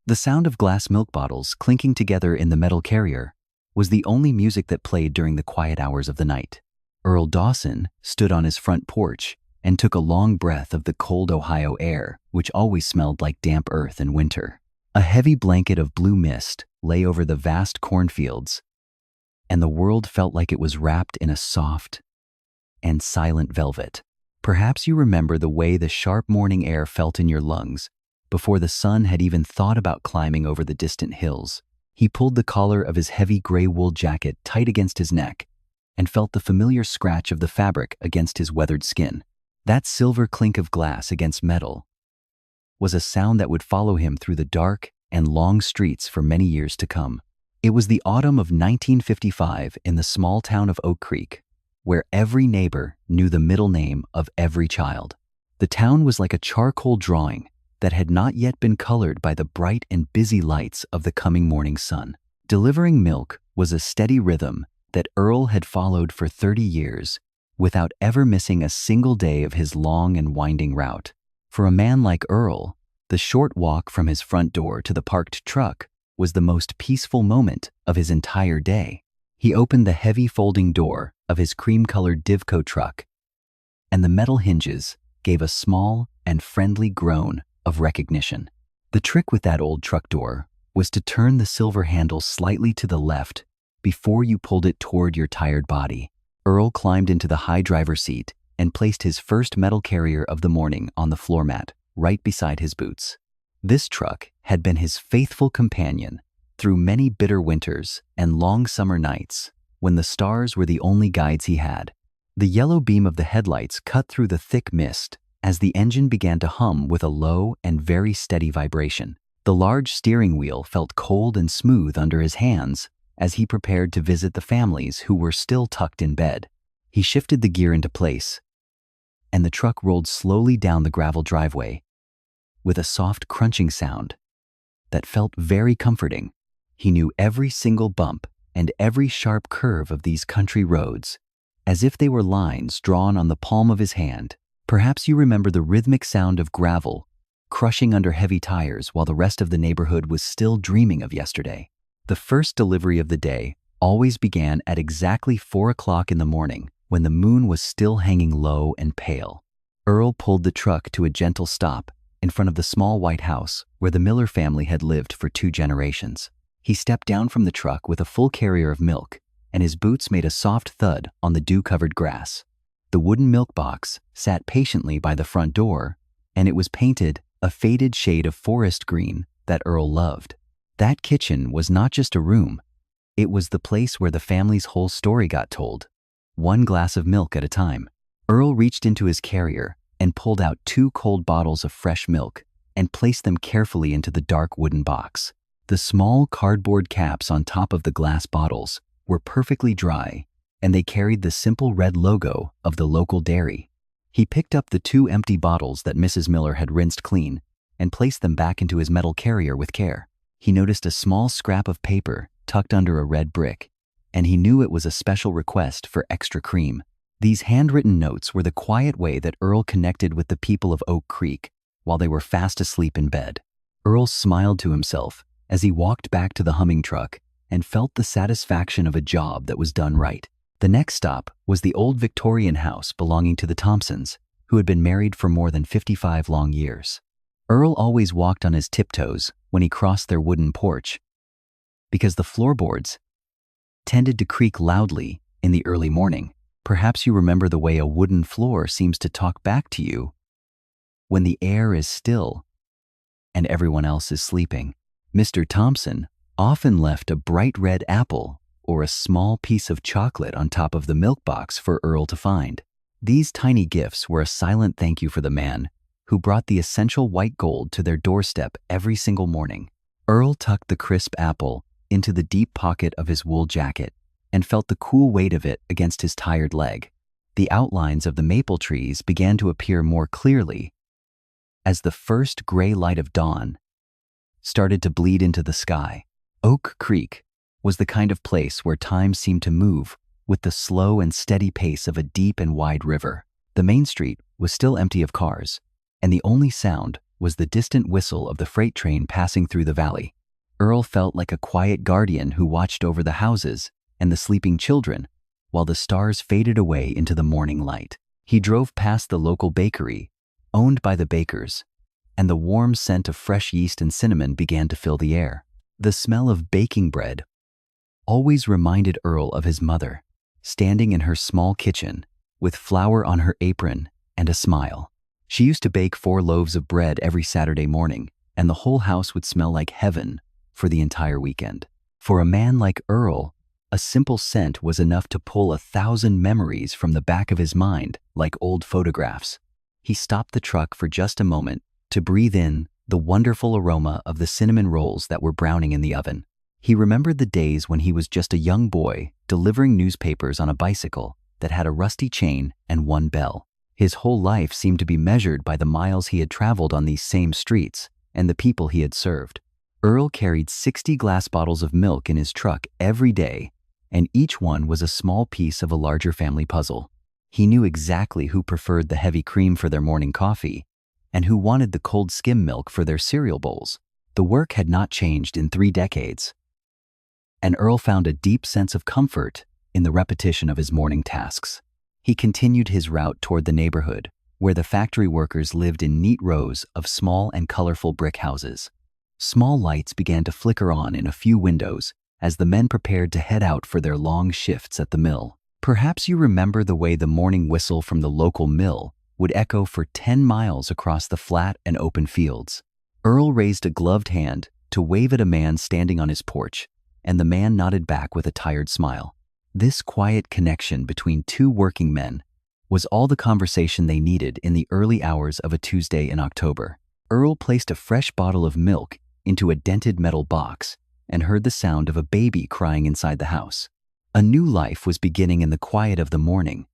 The sound of glass milk bottles clinking together in the metal carrier was the only music that played during the quiet hours of the night. Earl Dawson stood on his front porch and took a long breath of the cold Ohio air, which always smelled like damp earth in winter. A heavy blanket of blue mist lay over the vast cornfields, and the world felt like it was wrapped in a soft and silent velvet. Perhaps you remember the way the sharp morning air felt in your lungs before the sun had even thought about climbing over the distant hills. He pulled the collar of his heavy gray wool jacket tight against his neck and felt the familiar scratch of the fabric against his weathered skin. That silver clink of glass against metal was a sound that would follow him through the dark and long streets for many years to come. It was the autumn of 1955 in the small town of Oak Creek, where every neighbor knew the middle name of every child. The town was like a charcoal drawing that had not yet been colored by the bright and busy lights of the coming morning sun. Delivering milk was a steady rhythm that Earl had followed for 30 years without ever missing a single day of his long and winding route. For a man like Earl, the short walk from his front door to the parked truck was the most peaceful moment of his entire day. He opened the heavy folding door of his cream-colored Divco truck, and the metal hinges gave a small and friendly groan of recognition. The trick with that old truck door was to turn the silver handle slightly to the left before you pulled it toward your tired body. Earl climbed into the high driver's seat and placed his first metal carrier of the morning on the floor mat right beside his boots. This truck had been his faithful companion through many bitter winters and long summer nights when the stars were the only guides he had. The yellow beam of the headlights cut through the thick mist as the engine began to hum with a low and very steady vibration. The large steering wheel felt cold and smooth under his hands as he prepared to visit the families who were still tucked in bed. He shifted the gear into place, and the truck rolled slowly down the gravel driveway with a soft crunching sound that felt very comforting. He knew every single bump and every sharp curve of these country roads, as if they were lines drawn on the palm of his hand. Perhaps you remember the rhythmic sound of gravel crushing under heavy tires while the rest of the neighborhood was still dreaming of yesterday. The first delivery of the day always began at exactly 4 o'clock in the morning when the moon was still hanging low and pale. Earl pulled the truck to a gentle stop in front of the small white house where the Miller family had lived for 2 generations. He stepped down from the truck with a full carrier of milk, and his boots made a soft thud on the dew-covered grass. The wooden milk box sat patiently by the front door, and it was painted a faded shade of forest green that Earl loved. That kitchen was not just a room. It was the place where the family's whole story got told, one glass of milk at a time. Earl reached into his carrier and pulled out 2 cold bottles of fresh milk and placed them carefully into the dark wooden box. The small cardboard caps on top of the glass bottles were perfectly dry, and they carried the simple red logo of the local dairy. He picked up the 2 empty bottles that Mrs. Miller had rinsed clean and placed them back into his metal carrier with care. He noticed a small scrap of paper tucked under a red brick, and he knew it was a special request for extra cream. These handwritten notes were the quiet way that Earl connected with the people of Oak Creek while they were fast asleep in bed. Earl smiled to himself as he walked back to the humming truck and felt the satisfaction of a job that was done right. The next stop was the old Victorian house belonging to the Thompsons, who had been married for more than 55 long years. Earl always walked on his tiptoes when he crossed their wooden porch, because the floorboards tended to creak loudly in the early morning. Perhaps you remember the way a wooden floor seems to talk back to you when the air is still and everyone else is sleeping. Mr. Thompson often left a bright red apple or a small piece of chocolate on top of the milk box for Earl to find. These tiny gifts were a silent thank you for the man who brought the essential white gold to their doorstep every single morning. Earl tucked the crisp apple into the deep pocket of his wool jacket and felt the cool weight of it against his tired leg. The outlines of the maple trees began to appear more clearly as the first gray light of dawn started to bleed into the sky. Oak Creek was the kind of place where time seemed to move with the slow and steady pace of a deep and wide river. The main street was still empty of cars, and the only sound was the distant whistle of the freight train passing through the valley. Earl felt like a quiet guardian who watched over the houses and the sleeping children while the stars faded away into the morning light. He drove past the local bakery, owned by the bakers, and the warm scent of fresh yeast and cinnamon began to fill the air. The smell of baking bread always reminded Earl of his mother, standing in her small kitchen with flour on her apron and a smile. She used to bake 4 loaves of bread every Saturday morning, and the whole house would smell like heaven for the entire weekend. For a man like Earl, a simple scent was enough to pull 1,000 memories from the back of his mind like old photographs. He stopped the truck for just a moment to breathe in the wonderful aroma of the cinnamon rolls that were browning in the oven. He remembered the days when he was just a young boy delivering newspapers on a bicycle that had a rusty chain and 1 bell. His whole life seemed to be measured by the miles he had traveled on these same streets and the people he had served. Earl carried 60 glass bottles of milk in his truck every day, and each one was a small piece of a larger family puzzle. He knew exactly who preferred the heavy cream for their morning coffee and who wanted the cold skim milk for their cereal bowls. The work had not changed in 3 decades, and Earl found a deep sense of comfort in the repetition of his morning tasks. He continued his route toward the neighborhood, where the factory workers lived in neat rows of small and colorful brick houses. Small lights began to flicker on in a few windows as the men prepared to head out for their long shifts at the mill. Perhaps you remember the way the morning whistle from the local mill would echo for 10 miles across the flat and open fields. Earl raised a gloved hand to wave at a man standing on his porch, and the man nodded back with a tired smile. This quiet connection between 2 working men was all the conversation they needed in the early hours of a Tuesday in October. Earl placed a fresh bottle of milk into a dented metal box and heard the sound of a baby crying inside the house. A new life was beginning in the quiet of the morning,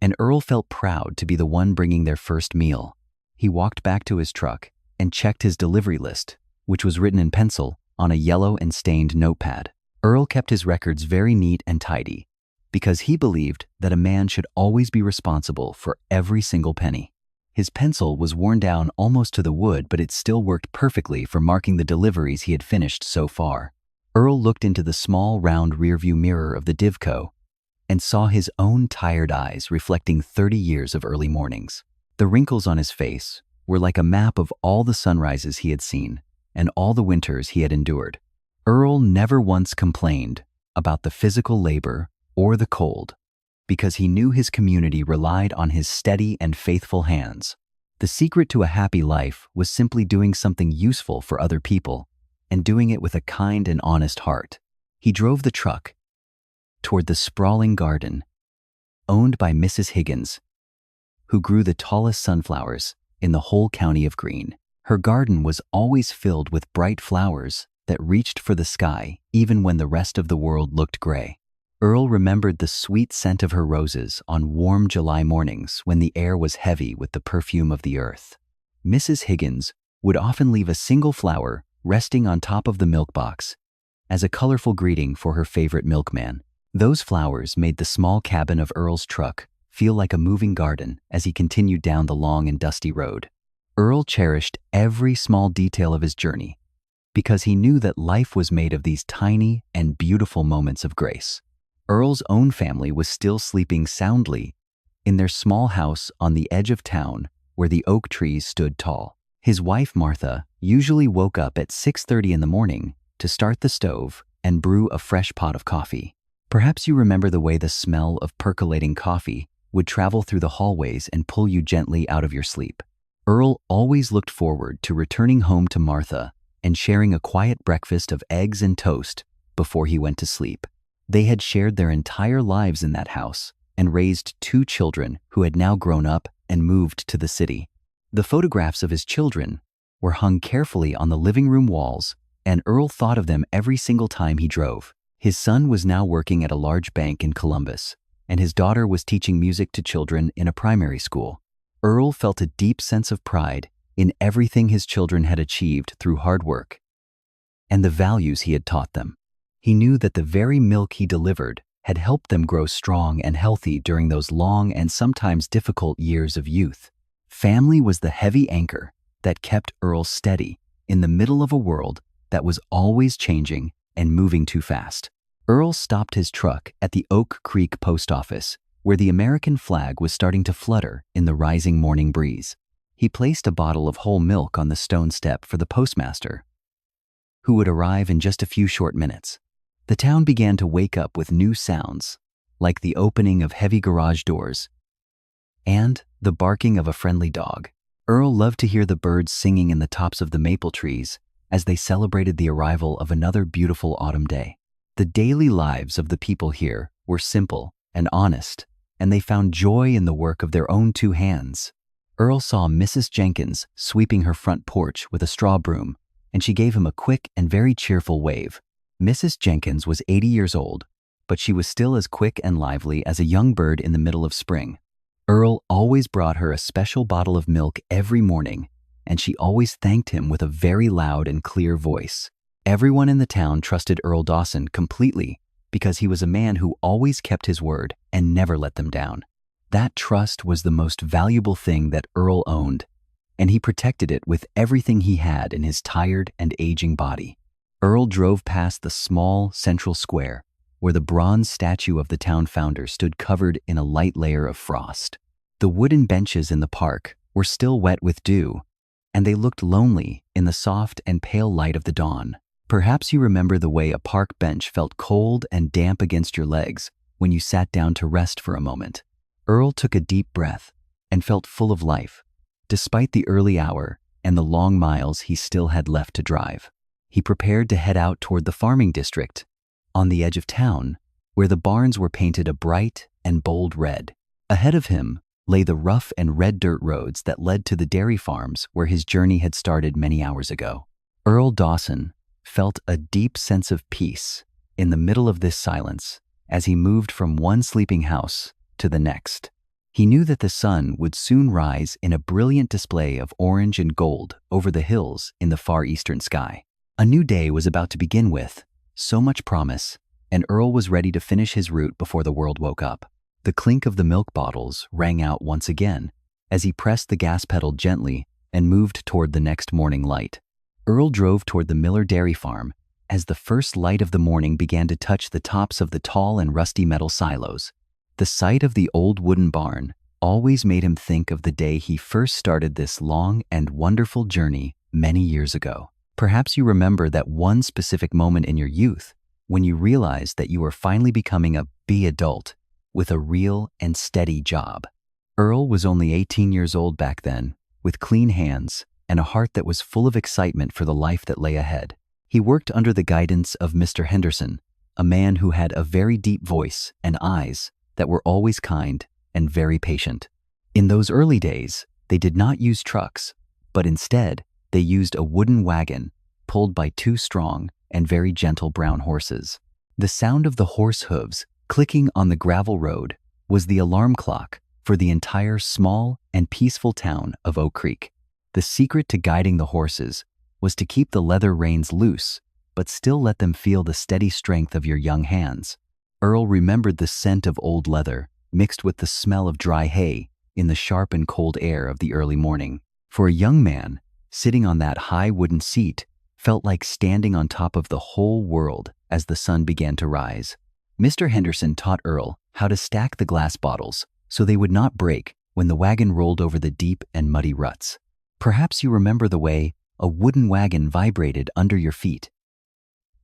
and Earl felt proud to be the one bringing their first meal. He walked back to his truck and checked his delivery list, which was written in pencil on a yellow and stained notepad. Earl kept his records very neat and tidy because he believed that a man should always be responsible for every single penny. His pencil was worn down almost to the wood, but it still worked perfectly for marking the deliveries he had finished so far. Earl looked into the small, round rearview mirror of the Divco and saw his own tired eyes reflecting 30 years of early mornings. The wrinkles on his face were like a map of all the sunrises he had seen and all the winters he had endured. Earl never once complained about the physical labor or the cold because he knew his community relied on his steady and faithful hands. The secret to a happy life was simply doing something useful for other people and doing it with a kind and honest heart. He drove the truck toward the sprawling garden owned by Mrs. Higgins, who grew the tallest sunflowers in the whole county of Greene. Her garden was always filled with bright flowers that reached for the sky even when the rest of the world looked gray. Earl remembered the sweet scent of her roses on warm July mornings when the air was heavy with the perfume of the earth. Mrs. Higgins would often leave a single flower resting on top of the milk box as a colorful greeting for her favorite milkman. Those flowers made the small cabin of Earl's truck feel like a moving garden as he continued down the long and dusty road. Earl cherished every small detail of his journey because he knew that life was made of these tiny and beautiful moments of grace. Earl's own family was still sleeping soundly in their small house on the edge of town where the oak trees stood tall. His wife, Martha, usually woke up at 6:30 in the morning to start the stove and brew a fresh pot of coffee. Perhaps you remember the way the smell of percolating coffee would travel through the hallways and pull you gently out of your sleep. Earl always looked forward to returning home to Martha and sharing a quiet breakfast of eggs and toast before he went to sleep. They had shared their entire lives in that house and raised 2 children who had now grown up and moved to the city. The photographs of his children were hung carefully on the living room walls, and Earl thought of them every single time he drove. His son was now working at a large bank in Columbus, and his daughter was teaching music to children in a primary school. Earl felt a deep sense of pride in everything his children had achieved through hard work and the values he had taught them. He knew that the very milk he delivered had helped them grow strong and healthy during those long and sometimes difficult years of youth. Family was the heavy anchor that kept Earl steady in the middle of a world that was always changing and moving too fast. Earl stopped his truck at the Oak Creek post office, where the American flag was starting to flutter in the rising morning breeze. He placed a bottle of whole milk on the stone step for the postmaster, who would arrive in just a few short minutes. The town began to wake up with new sounds, like the opening of heavy garage doors and the barking of a friendly dog. Earl loved to hear the birds singing in the tops of the maple trees as they celebrated the arrival of another beautiful autumn day. The daily lives of the people here were simple and honest, and they found joy in the work of their own two hands. Earl saw Mrs. Jenkins sweeping her front porch with a straw broom, and she gave him a quick and very cheerful wave. Mrs. Jenkins was 80 years old, but she was still as quick and lively as a young bird in the middle of spring. Earl always brought her a special bottle of milk every morning, and she always thanked him with a very loud and clear voice. Everyone in the town trusted Earl Dawson completely because he was a man who always kept his word and never let them down. That trust was the most valuable thing that Earl owned, and he protected it with everything he had in his tired and aging body. Earl drove past the small central square, where the bronze statue of the town founder stood covered in a light layer of frost. The wooden benches in the park were still wet with dew, and they looked lonely in the soft and pale light of the dawn. Perhaps you remember the way a park bench felt cold and damp against your legs when you sat down to rest for a moment. Earl took a deep breath and felt full of life, despite the early hour and the long miles he still had left to drive. He prepared to head out toward the farming district, on the edge of town, where the barns were painted a bright and bold red. Ahead of him lay the rough and red dirt roads that led to the dairy farms where his journey had started many hours ago. Earl Dawson felt a deep sense of peace in the middle of this silence as he moved from one sleeping house to the next. He knew that the sun would soon rise in a brilliant display of orange and gold over the hills in the far eastern sky. A new day was about to begin with so much promise, and Earl was ready to finish his route before the world woke up. The clink of the milk bottles rang out once again as he pressed the gas pedal gently and moved toward the next morning light. Earl drove toward the Miller dairy farm as the first light of the morning began to touch the tops of the tall and rusty metal silos. The sight of the old wooden barn always made him think of the day he first started this long and wonderful journey many years ago. Perhaps you remember that one specific moment in your youth when you realized that you were finally becoming a adult with a real and steady job. Earl was only 18 years old back then, with clean hands and a heart that was full of excitement for the life that lay ahead. He worked under the guidance of Mr. Henderson, a man who had a very deep voice and eyes that were always kind and very patient. In those early days, they did not use trucks, but instead, they used a wooden wagon pulled by two strong and very gentle brown horses. The sound of the horse hooves clicking on the gravel road was the alarm clock for the entire small and peaceful town of Oak Creek. The secret to guiding the horses was to keep the leather reins loose, but still let them feel the steady strength of your young hands. Earl remembered the scent of old leather mixed with the smell of dry hay in the sharp and cold air of the early morning. For a young man, sitting on that high wooden seat felt like standing on top of the whole world as the sun began to rise. Mr. Henderson taught Earl how to stack the glass bottles so they would not break when the wagon rolled over the deep and muddy ruts. Perhaps you remember the way a wooden wagon vibrated under your feet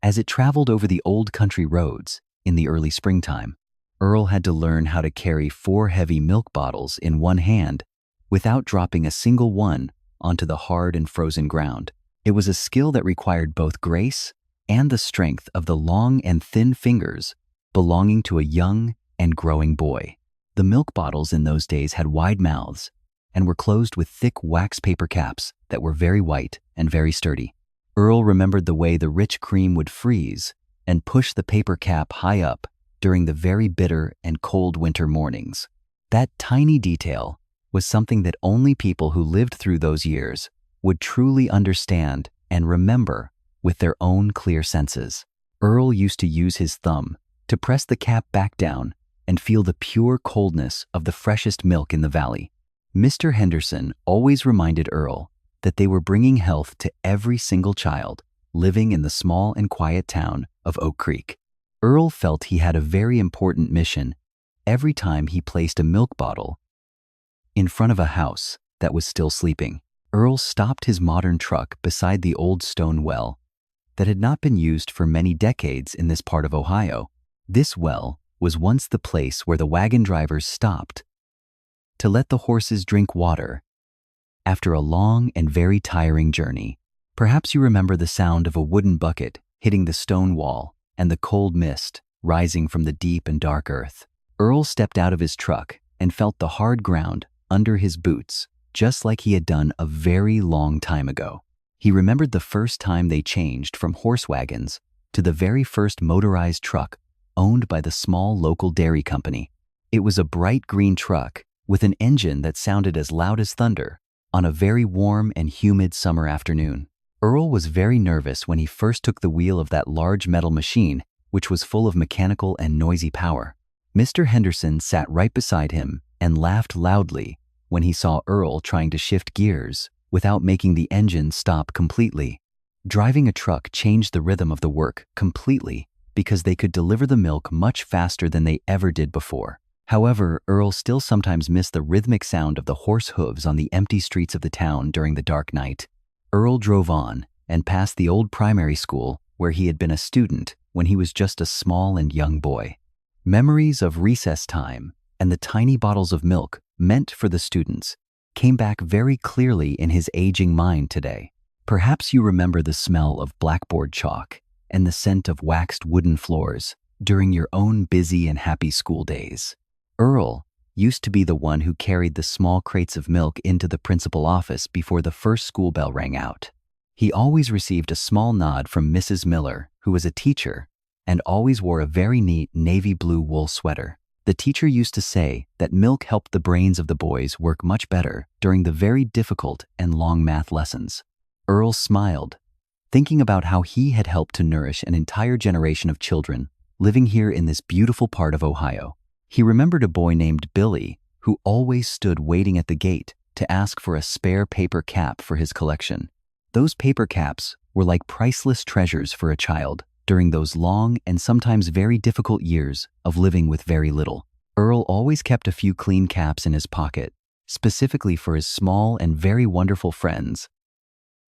as it traveled over the old country roads in the early springtime. Earl had to learn how to carry 4 heavy milk bottles in one hand without dropping a single one onto the hard and frozen ground. It was a skill that required both grace and the strength of the long and thin fingers belonging to a young and growing boy. The milk bottles in those days had wide mouths and were closed with thick wax paper caps that were very white and very sturdy. Earl remembered the way the rich cream would freeze and push the paper cap high up during the very bitter and cold winter mornings. That tiny detail was something that only people who lived through those years would truly understand and remember with their own clear senses. Earl used to use his thumb to press the cap back down and feel the pure coldness of the freshest milk in the valley. Mr. Henderson always reminded Earl that they were bringing health to every single child living in the small and quiet town of Oak Creek. Earl felt he had a very important mission every time he placed a milk bottle in front of a house that was still sleeping. Earl stopped his modern truck beside the old stone well that had not been used for many decades in this part of Ohio. This well was once the place where the wagon drivers stopped to let the horses drink water after a long and very tiring journey. Perhaps you remember the sound of a wooden bucket hitting the stone wall and the cold mist rising from the deep and dark earth. Earl stepped out of his truck and felt the hard ground under his boots, just like he had done a very long time ago. He remembered the first time they changed from horse wagons to the very first motorized truck owned by the small local dairy company. It was a bright green truck with an engine that sounded as loud as thunder on a very warm and humid summer afternoon. Earl was very nervous when he first took the wheel of that large metal machine, which was full of mechanical and noisy power. Mr. Henderson sat right beside him and laughed loudly when he saw Earl trying to shift gears without making the engine stop completely. Driving a truck changed the rhythm of the work completely because they could deliver the milk much faster than they ever did before. However, Earl still sometimes missed the rhythmic sound of the horse hooves on the empty streets of the town during the dark night. Earl drove on and passed the old primary school where he had been a student when he was just a small and young boy. Memories of recess time and the tiny bottles of milk meant for the students came back very clearly in his aging mind today. Perhaps you remember the smell of blackboard chalk and the scent of waxed wooden floors during your own busy and happy school days. Earl used to be the one who carried the small crates of milk into the principal office before the first school bell rang out. He always received a small nod from Mrs. Miller, who was a teacher, and always wore a very neat navy blue wool sweater. The teacher used to say that milk helped the brains of the boys work much better during the very difficult and long math lessons. Earl smiled, thinking about how he had helped to nourish an entire generation of children living here in this beautiful part of Ohio. He remembered a boy named Billy who always stood waiting at the gate to ask for a spare paper cap for his collection. Those paper caps were like priceless treasures for a child during those long and sometimes very difficult years of living with very little. Earl always kept a few clean caps in his pocket, specifically for his small and very wonderful friends.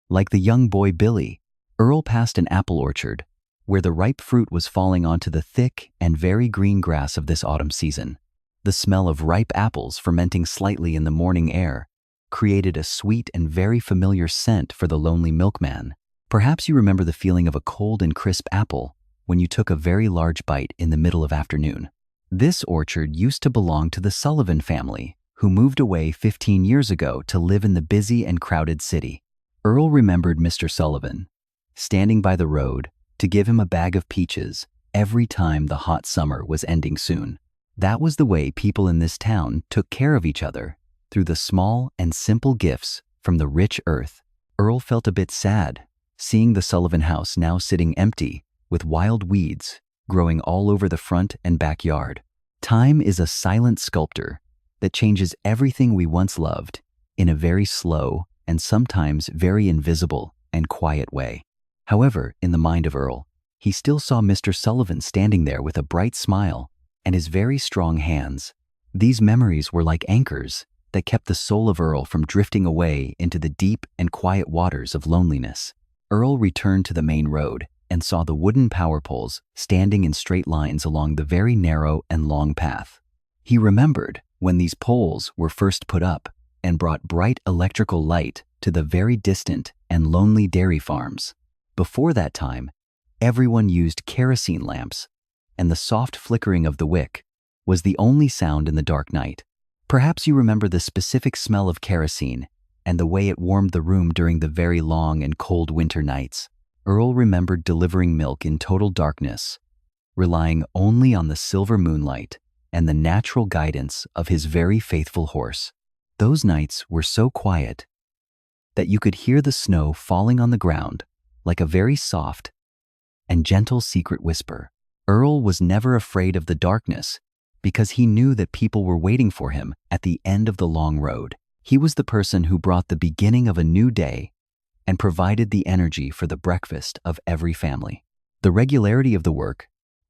Like the young boy Billy, Earl passed an apple orchard where the ripe fruit was falling onto the thick and very green grass of this autumn season. The smell of ripe apples fermenting slightly in the morning air created a sweet and very familiar scent for the lonely milkman. Perhaps you remember the feeling of a cold and crisp apple when you took a very large bite in the middle of afternoon. This orchard used to belong to the Sullivan family, who moved away 15 years ago to live in the busy and crowded city. Earl remembered Mr. Sullivan standing by the road to give him a bag of peaches every time the hot summer was ending soon. That was the way people in this town took care of each other, through the small and simple gifts from the rich earth. Earl felt a bit sad, seeing the Sullivan house now sitting empty with wild weeds growing all over the front and backyard. Time is a silent sculptor that changes everything we once loved in a very slow and sometimes very invisible and quiet way. However, in the mind of Earl, he still saw Mr. Sullivan standing there with a bright smile and his very strong hands. These memories were like anchors that kept the soul of Earl from drifting away into the deep and quiet waters of loneliness. Earl returned to the main road and saw the wooden power poles standing in straight lines along the very narrow and long path. He remembered when these poles were first put up and brought bright electrical light to the very distant and lonely dairy farms. Before that time, everyone used kerosene lamps, and the soft flickering of the wick was the only sound in the dark night. Perhaps you remember the specific smell of kerosene and the way it warmed the room during the very long and cold winter nights. Earl remembered delivering milk in total darkness, relying only on the silver moonlight and the natural guidance of his very faithful horse. Those nights were so quiet that you could hear the snow falling on the ground like a very soft and gentle secret whisper. Earl was never afraid of the darkness because he knew that people were waiting for him at the end of the long road. He was the person who brought the beginning of a new day and provided the energy for the breakfast of every family. The regularity of the work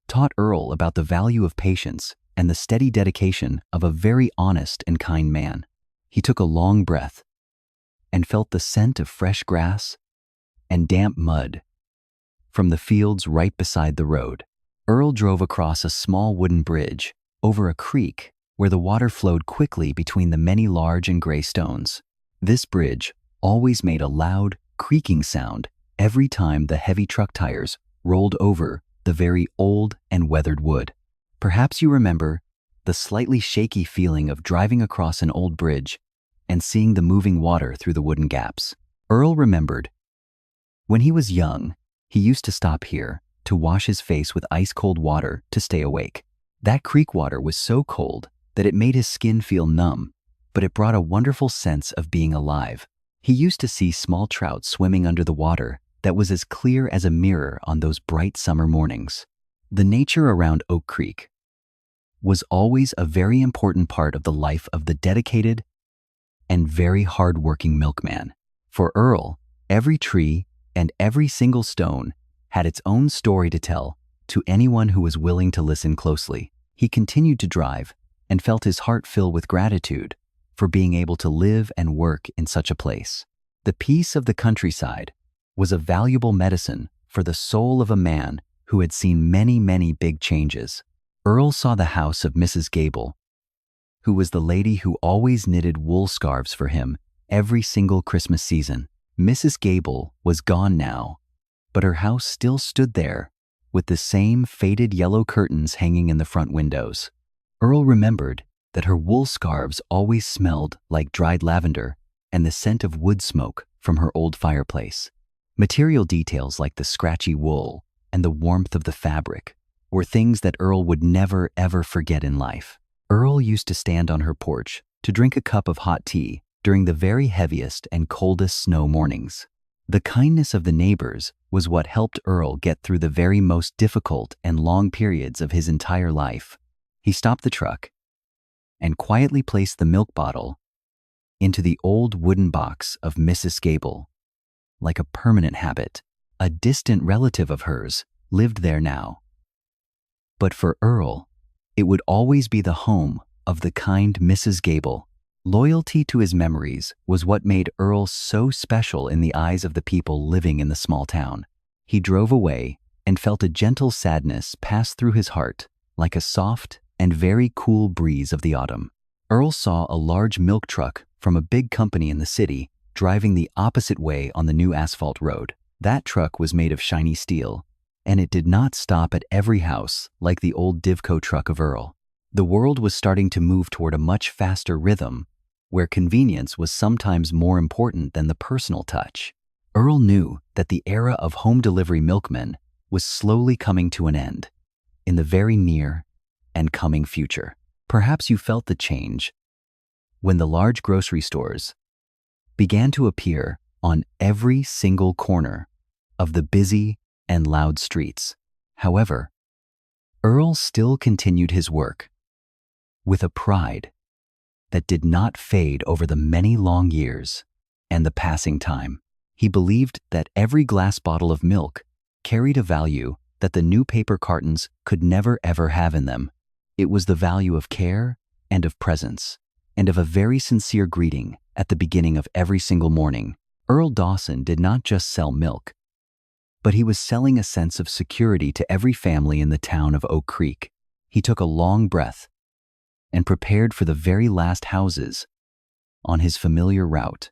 taught Earl about the value of patience and the steady dedication of a very honest and kind man. He took a long breath and felt the scent of fresh grass and damp mud from the fields right beside the road. Earl drove across a small wooden bridge over a creek where the water flowed quickly between the many large and gray stones. This bridge always made a loud, creaking sound every time the heavy truck tires rolled over the very old and weathered wood. Perhaps you remember the slightly shaky feeling of driving across an old bridge and seeing the moving water through the wooden gaps. Earl remembered when he was young, he used to stop here to wash his face with ice-cold water to stay awake. That creek water was so cold that it made his skin feel numb, but it brought a wonderful sense of being alive. He used to see small trout swimming under the water that was as clear as a mirror on those bright summer mornings. The nature around Oak Creek was always a very important part of the life of the dedicated and very hard-working milkman. For Earl, every tree and every single stone had its own story to tell to anyone who was willing to listen closely. He continued to drive and felt his heart fill with gratitude for being able to live and work in such a place. The peace of the countryside was a valuable medicine for the soul of a man who had seen many, many big changes. Earl saw the house of Mrs. Gable, who was the lady who always knitted wool scarves for him every single Christmas season. Mrs. Gable was gone now, but her house still stood there with the same faded yellow curtains hanging in the front windows. Earl remembered that her wool scarves always smelled like dried lavender and the scent of wood smoke from her old fireplace. Material details like the scratchy wool and the warmth of the fabric were things that Earl would never ever forget in life. Earl used to stand on her porch to drink a cup of hot tea during the very heaviest and coldest snow mornings. The kindness of the neighbors was what helped Earl get through the very most difficult and long periods of his entire life. He stopped the truck and quietly placed the milk bottle into the old wooden box of Mrs. Gable. Like a permanent habit, a distant relative of hers lived there now. But for Earl, it would always be the home of the kind Mrs. Gable. Loyalty to his memories was what made Earl so special in the eyes of the people living in the small town. He drove away and felt a gentle sadness pass through his heart, like a soft and very cool breeze of the autumn. Earl saw a large milk truck from a big company in the city driving the opposite way on the new asphalt road. That truck was made of shiny steel, and it did not stop at every house like the old Divco truck of Earl. The world was starting to move toward a much faster rhythm, where convenience was sometimes more important than the personal touch. Earl knew that the era of home delivery milkmen was slowly coming to an end in the very near and coming future. Perhaps you felt the change when the large grocery stores began to appear on every single corner of the busy and loud streets. However, Earl still continued his work with a pride that did not fade over the many long years and the passing time. He believed that every glass bottle of milk carried a value that the new paper cartons could never ever have in them. It was the value of care and of presence, and of a very sincere greeting at the beginning of every single morning. Earl Dawson did not just sell milk, but he was selling a sense of security to every family in the town of Oak Creek. He took a long breath and prepared for the very last houses on his familiar route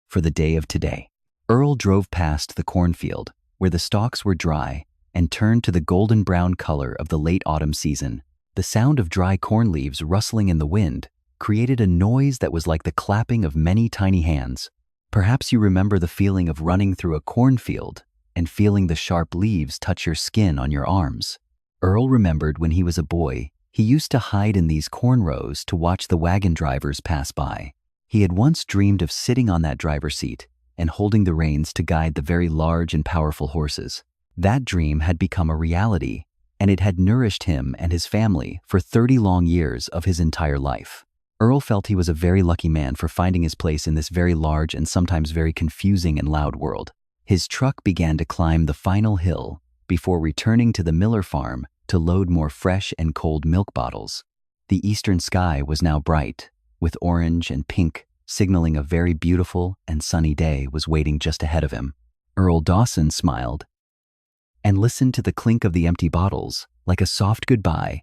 for the day of today. Earl drove past the cornfield where the stalks were dry and turned to the golden brown color of the late autumn season. The sound of dry corn leaves rustling in the wind created a noise that was like the clapping of many tiny hands. Perhaps you remember the feeling of running through a cornfield and feeling the sharp leaves touch your skin on your arms. Earl remembered when he was a boy, he used to hide in these corn rows to watch the wagon drivers pass by. He had once dreamed of sitting on that driver's seat and holding the reins to guide the very large and powerful horses. That dream had become a reality, and it had nourished him and his family for 30 long years of his entire life. Earl felt he was a very lucky man for finding his place in this very large and sometimes very confusing and loud world. His truck began to climb the final hill before returning to the Miller farm to load more fresh and cold milk bottles. The eastern sky was now bright, with orange and pink, signaling a very beautiful and sunny day was waiting just ahead of him. Earl Dawson smiled and listened to the clink of the empty bottles like a soft goodbye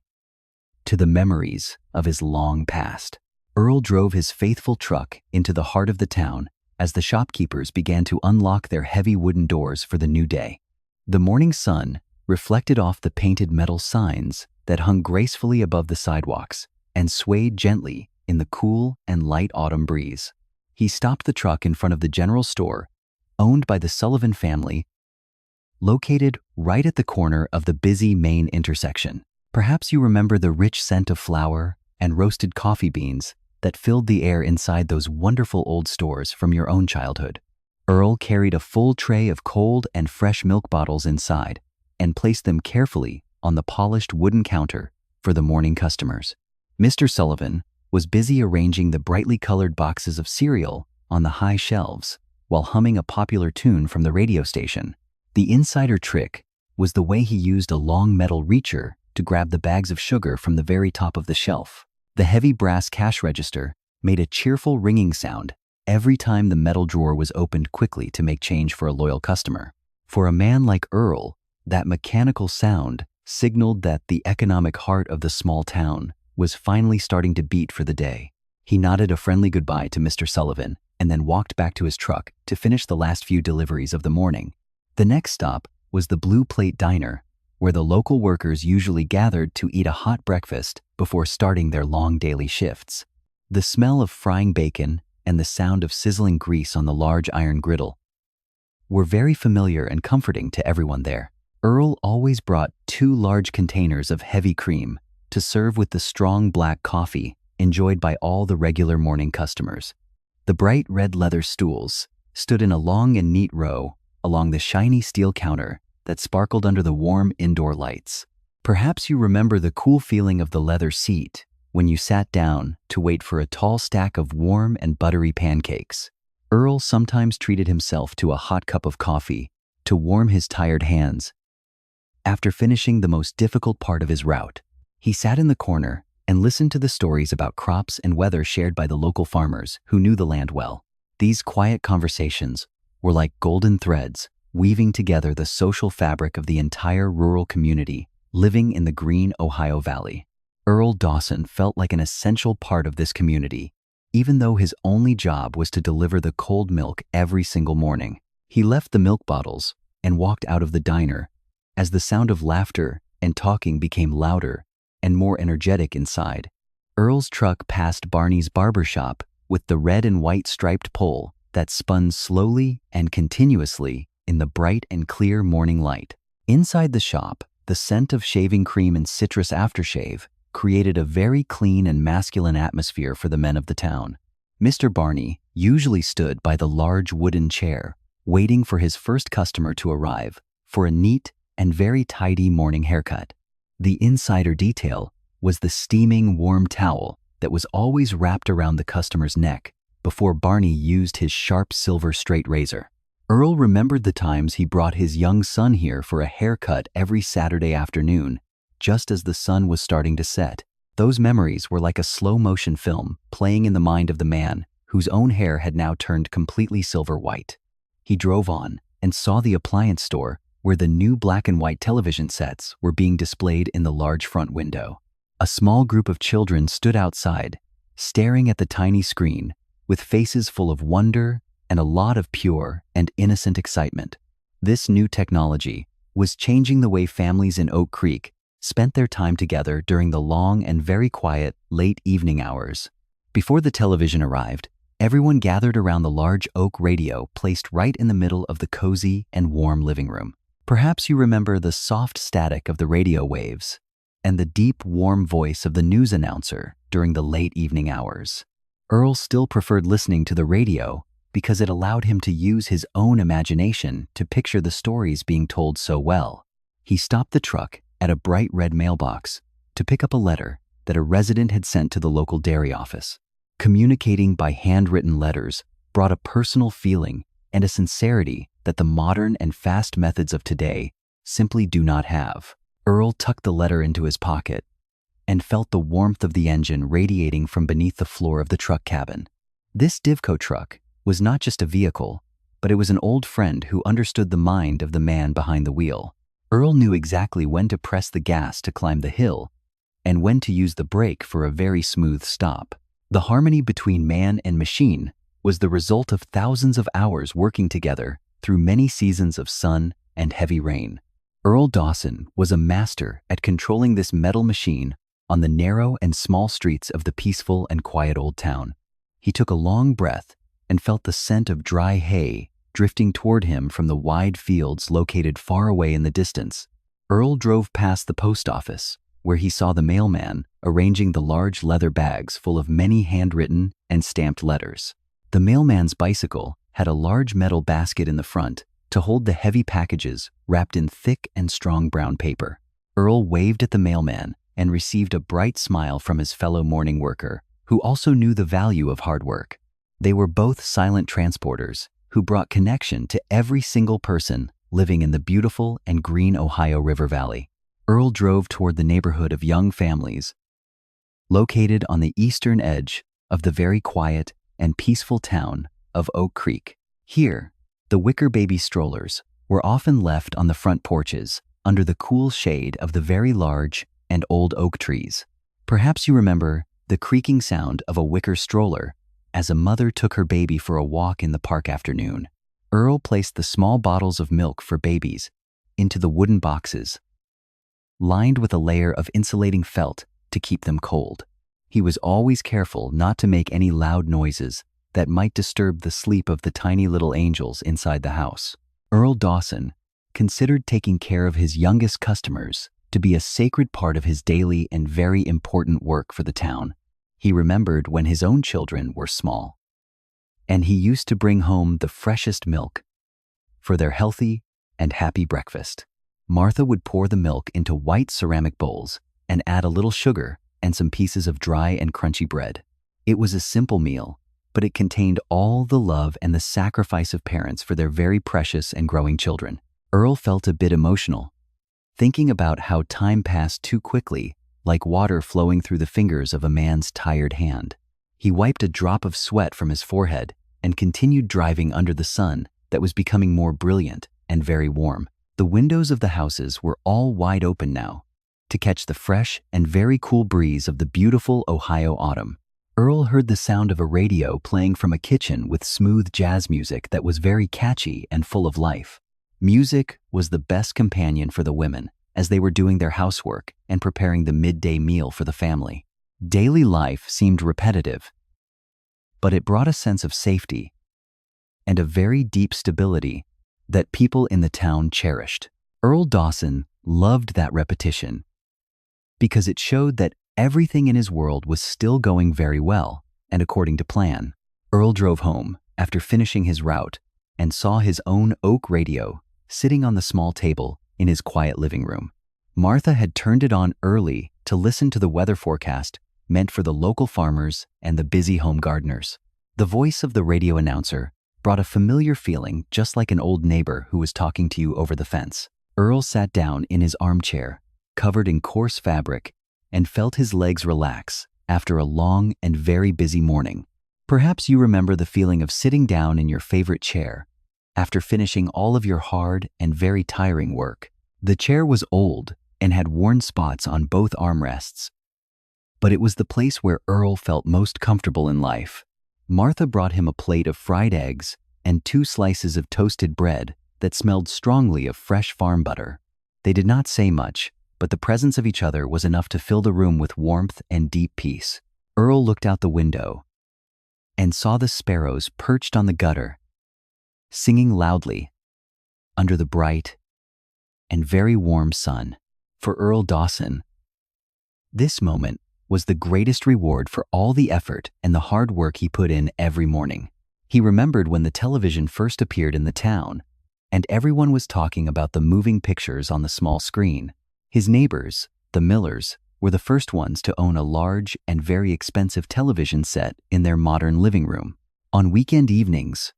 to the memories of his long past. Earl drove his faithful truck into the heart of the town as the shopkeepers began to unlock their heavy wooden doors for the new day. The morning sun reflected off the painted metal signs that hung gracefully above the sidewalks and swayed gently in the cool and light autumn breeze. He stopped the truck in front of the general store, owned by the Sullivan family, located right at the corner of the busy main intersection. Perhaps you remember the rich scent of flour and roasted coffee beans that filled the air inside those wonderful old stores from your own childhood. Earl carried a full tray of cold and fresh milk bottles inside and placed them carefully on the polished wooden counter for the morning customers. Mr. Sullivan was busy arranging the brightly colored boxes of cereal on the high shelves while humming a popular tune from the radio station. The insider trick was the way he used a long metal reacher to grab the bags of sugar from the very top of the shelf. The heavy brass cash register made a cheerful ringing sound every time the metal drawer was opened quickly to make change for a loyal customer. For a man like Earl, that mechanical sound signaled that the economic heart of the small town was finally starting to beat for the day. He nodded a friendly goodbye to Mr. Sullivan and then walked back to his truck to finish the last few deliveries of the morning. The next stop was the Blue Plate Diner, where the local workers usually gathered to eat a hot breakfast before starting their long daily shifts. The smell of frying bacon and the sound of sizzling grease on the large iron griddle were very familiar and comforting to everyone there. Earl always brought 2 large containers of heavy cream to serve with the strong black coffee enjoyed by all the regular morning customers. The bright red leather stools stood in a long and neat row along the shiny steel counter that sparkled under the warm indoor lights. Perhaps you remember the cool feeling of the leather seat when you sat down to wait for a tall stack of warm and buttery pancakes. Earl sometimes treated himself to a hot cup of coffee to warm his tired hands. After finishing the most difficult part of his route, he sat in the corner and listened to the stories about crops and weather shared by the local farmers who knew the land well. These quiet conversations were like golden threads, weaving together the social fabric of the entire rural community living in the green Ohio Valley. Earl Dawson felt like an essential part of this community, even though his only job was to deliver the cold milk every single morning. He left the milk bottles and walked out of the diner as the sound of laughter and talking became louder and more energetic inside. Earl's truck passed Barney's barber shop with the red and white striped pole that spun slowly and continuously in the bright and clear morning light. Inside the shop, the scent of shaving cream and citrus aftershave created a very clean and masculine atmosphere for the men of the town. Mr. Barney usually stood by the large wooden chair, waiting for his first customer to arrive for a neat and very tidy morning haircut. The insider detail was the steaming warm towel that was always wrapped around the customer's neck before Barney used his sharp silver straight razor. Earl remembered the times he brought his young son here for a haircut every Saturday afternoon, just as the sun was starting to set. Those memories were like a slow-motion film playing in the mind of the man whose own hair had now turned completely silver white. He drove on and saw the appliance store where the new black and white television sets were being displayed in the large front window. A small group of children stood outside, staring at the tiny screen with faces full of wonder and a lot of pure and innocent excitement. This new technology was changing the way families in Oak Creek spent their time together during the long and very quiet late evening hours. Before the television arrived, everyone gathered around the large oak radio placed right in the middle of the cozy and warm living room. Perhaps you remember the soft static of the radio waves and the deep, warm voice of the news announcer during the late evening hours. Earl still preferred listening to the radio because it allowed him to use his own imagination to picture the stories being told so well. He stopped the truck at a bright red mailbox to pick up a letter that a resident had sent to the local dairy office. Communicating by handwritten letters brought a personal feeling and a sincerity that the modern and fast methods of today simply do not have. Earl tucked the letter into his pocket and felt the warmth of the engine radiating from beneath the floor of the truck cabin. This Divco truck was not just a vehicle, but it was an old friend who understood the mind of the man behind the wheel. Earl knew exactly when to press the gas to climb the hill and when to use the brake for a very smooth stop. The harmony between man and machine was the result of thousands of hours working together through many seasons of sun and heavy rain. Earl Dawson was a master at controlling this metal machine on the narrow and small streets of the peaceful and quiet old town. He took a long breath and felt the scent of dry hay drifting toward him from the wide fields located far away in the distance. Earl drove past the post office, where he saw the mailman arranging the large leather bags full of many handwritten and stamped letters. The mailman's bicycle had a large metal basket in the front to hold the heavy packages wrapped in thick and strong brown paper. Earl waved at the mailman and received a bright smile from his fellow morning worker, who also knew the value of hard work. They were both silent transporters who brought connection to every single person living in the beautiful and green Ohio River Valley. Earl drove toward the neighborhood of young families located on the eastern edge of the very quiet and peaceful town of Oak Creek. Here, the wicker baby strollers were often left on the front porches under the cool shade of the very large and old oak trees. Perhaps you remember the creaking sound of a wicker stroller as a mother took her baby for a walk in the park afternoon. Earl placed the small bottles of milk for babies into the wooden boxes, lined with a layer of insulating felt to keep them cold. He was always careful not to make any loud noises that might disturb the sleep of the tiny little angels inside the house. Earl Dawson considered taking care of his youngest customers to be a sacred part of his daily and very important work for the town. He remembered when his own children were small, and he used to bring home the freshest milk for their healthy and happy breakfast. Martha would pour the milk into white ceramic bowls and add a little sugar and some pieces of dry and crunchy bread. It was a simple meal, but it contained all the love and the sacrifice of parents for their very precious and growing children. Earl felt a bit emotional, thinking about how time passed too quickly, like water flowing through the fingers of a man's tired hand. He wiped a drop of sweat from his forehead and continued driving under the sun that was becoming more brilliant and very warm. The windows of the houses were all wide open now to catch the fresh and very cool breeze of the beautiful Ohio autumn. Earl heard the sound of a radio playing from a kitchen with smooth jazz music that was very catchy and full of life. Music was the best companion for the women as they were doing their housework and preparing the midday meal for the family. Daily life seemed repetitive, but it brought a sense of safety and a very deep stability that people in the town cherished. Earl Dawson loved that repetition because it showed that everything in his world was still going very well and according to plan. Earl drove home after finishing his route and saw his own oak radio sitting on the small table in his quiet living room. Martha had turned it on early to listen to the weather forecast meant for the local farmers and the busy home gardeners. The voice of the radio announcer brought a familiar feeling, just like an old neighbor who was talking to you over the fence. Earl sat down in his armchair, covered in coarse fabric, and felt his legs relax after a long and very busy morning. Perhaps you remember the feeling of sitting down in your favorite chair after finishing all of your hard and very tiring work. The chair was old and had worn spots on both armrests, but it was the place where Earl felt most comfortable in life. Martha brought him a plate of fried eggs and 2 slices of toasted bread that smelled strongly of fresh farm butter. They did not say much, but the presence of each other was enough to fill the room with warmth and deep peace. Earl looked out the window and saw the sparrows perched on the gutter, singing loudly under the bright and very warm sun. For Earl Dawson, this moment was the greatest reward for all the effort and the hard work he put in every morning. He remembered when the television first appeared in the town, and everyone was talking about the moving pictures on the small screen. His neighbors, the Millers, were the first ones to own a large and very expensive television set in their modern living room. On weekend evenings,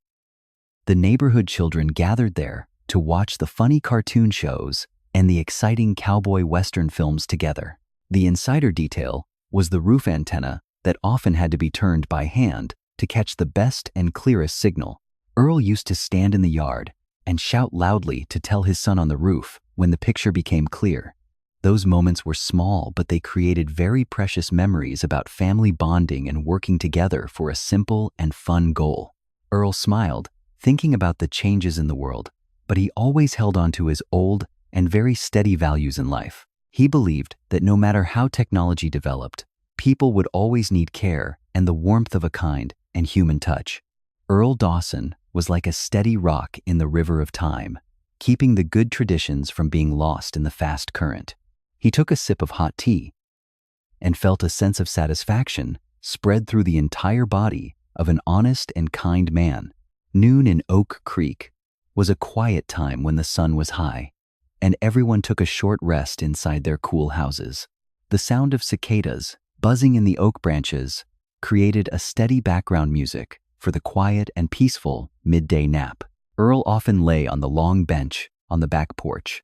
the neighborhood children gathered there to watch the funny cartoon shows and the exciting cowboy western films together. The insider detail was the roof antenna that often had to be turned by hand to catch the best and clearest signal. Earl used to stand in the yard and shout loudly to tell his son on the roof when the picture became clear. Those moments were small, but they created very precious memories about family bonding and working together for a simple and fun goal. Earl smiled, thinking about the changes in the world, but he always held on to his old and very steady values in life. He believed that no matter how technology developed, people would always need care and the warmth of a kind and human touch. Earl Dawson was like a steady rock in the river of time, keeping the good traditions from being lost in the fast current. He took a sip of hot tea and felt a sense of satisfaction spread through the entire body of an honest and kind man. Noon in Oak Creek was a quiet time when the sun was high, and everyone took a short rest inside their cool houses. The sound of cicadas buzzing in the oak branches created a steady background music for the quiet and peaceful midday nap. Earl often lay on the long bench on the back porch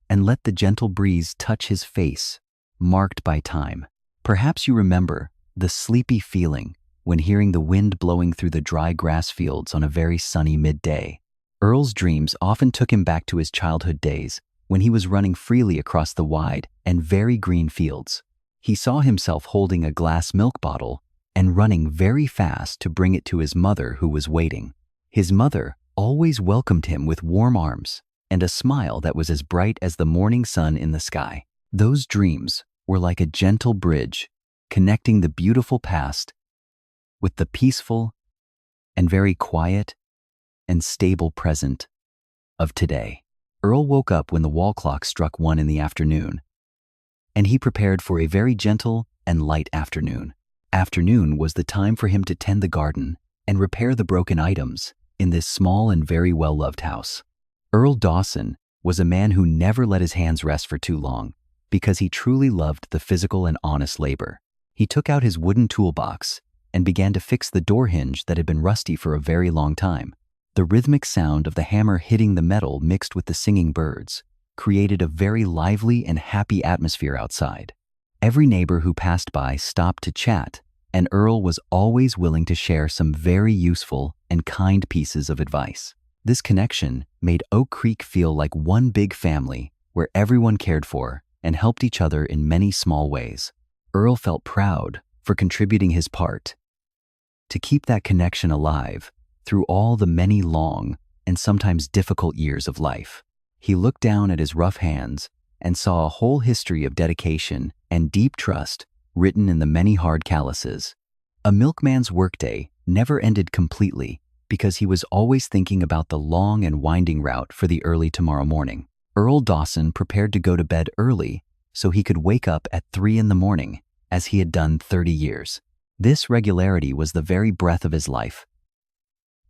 and let the gentle breeze touch his face, marked by time. Perhaps you remember the sleepy feeling when hearing the wind blowing through the dry grass fields on a very sunny midday. Earl's dreams often took him back to his childhood days when he was running freely across the wide and very green fields. He saw himself holding a glass milk bottle and running very fast to bring it to his mother, who was waiting. His mother always welcomed him with warm arms and a smile that was as bright as the morning sun in the sky. Those dreams were like a gentle bridge connecting the beautiful past with the peaceful and very quiet and stable present of today. Earl woke up when the wall clock struck 1 in the afternoon, and he prepared for a very gentle and light afternoon. Afternoon was the time for him to tend the garden and repair the broken items in this small and very well-loved house. Earl Dawson was a man who never let his hands rest for too long because he truly loved the physical and honest labor. He took out his wooden toolbox and began to fix the door hinge that had been rusty for a very long time. The rhythmic sound of the hammer hitting the metal mixed with the singing birds created a very lively and happy atmosphere outside. Every neighbor who passed by stopped to chat, and Earl was always willing to share some very useful and kind pieces of advice. This connection made Oak Creek feel like one big family where everyone cared for and helped each other in many small ways. Earl felt proud for contributing his part to keep that connection alive through all the many long and sometimes difficult years of life. He looked down at his rough hands and saw a whole history of dedication and deep trust written in the many hard calluses. A milkman's workday never ended completely because he was always thinking about the long and winding route for the early tomorrow morning. Earl Dawson prepared to go to bed early so he could wake up at 3 in the morning, as he had done 30 years. This regularity was the very breath of his life,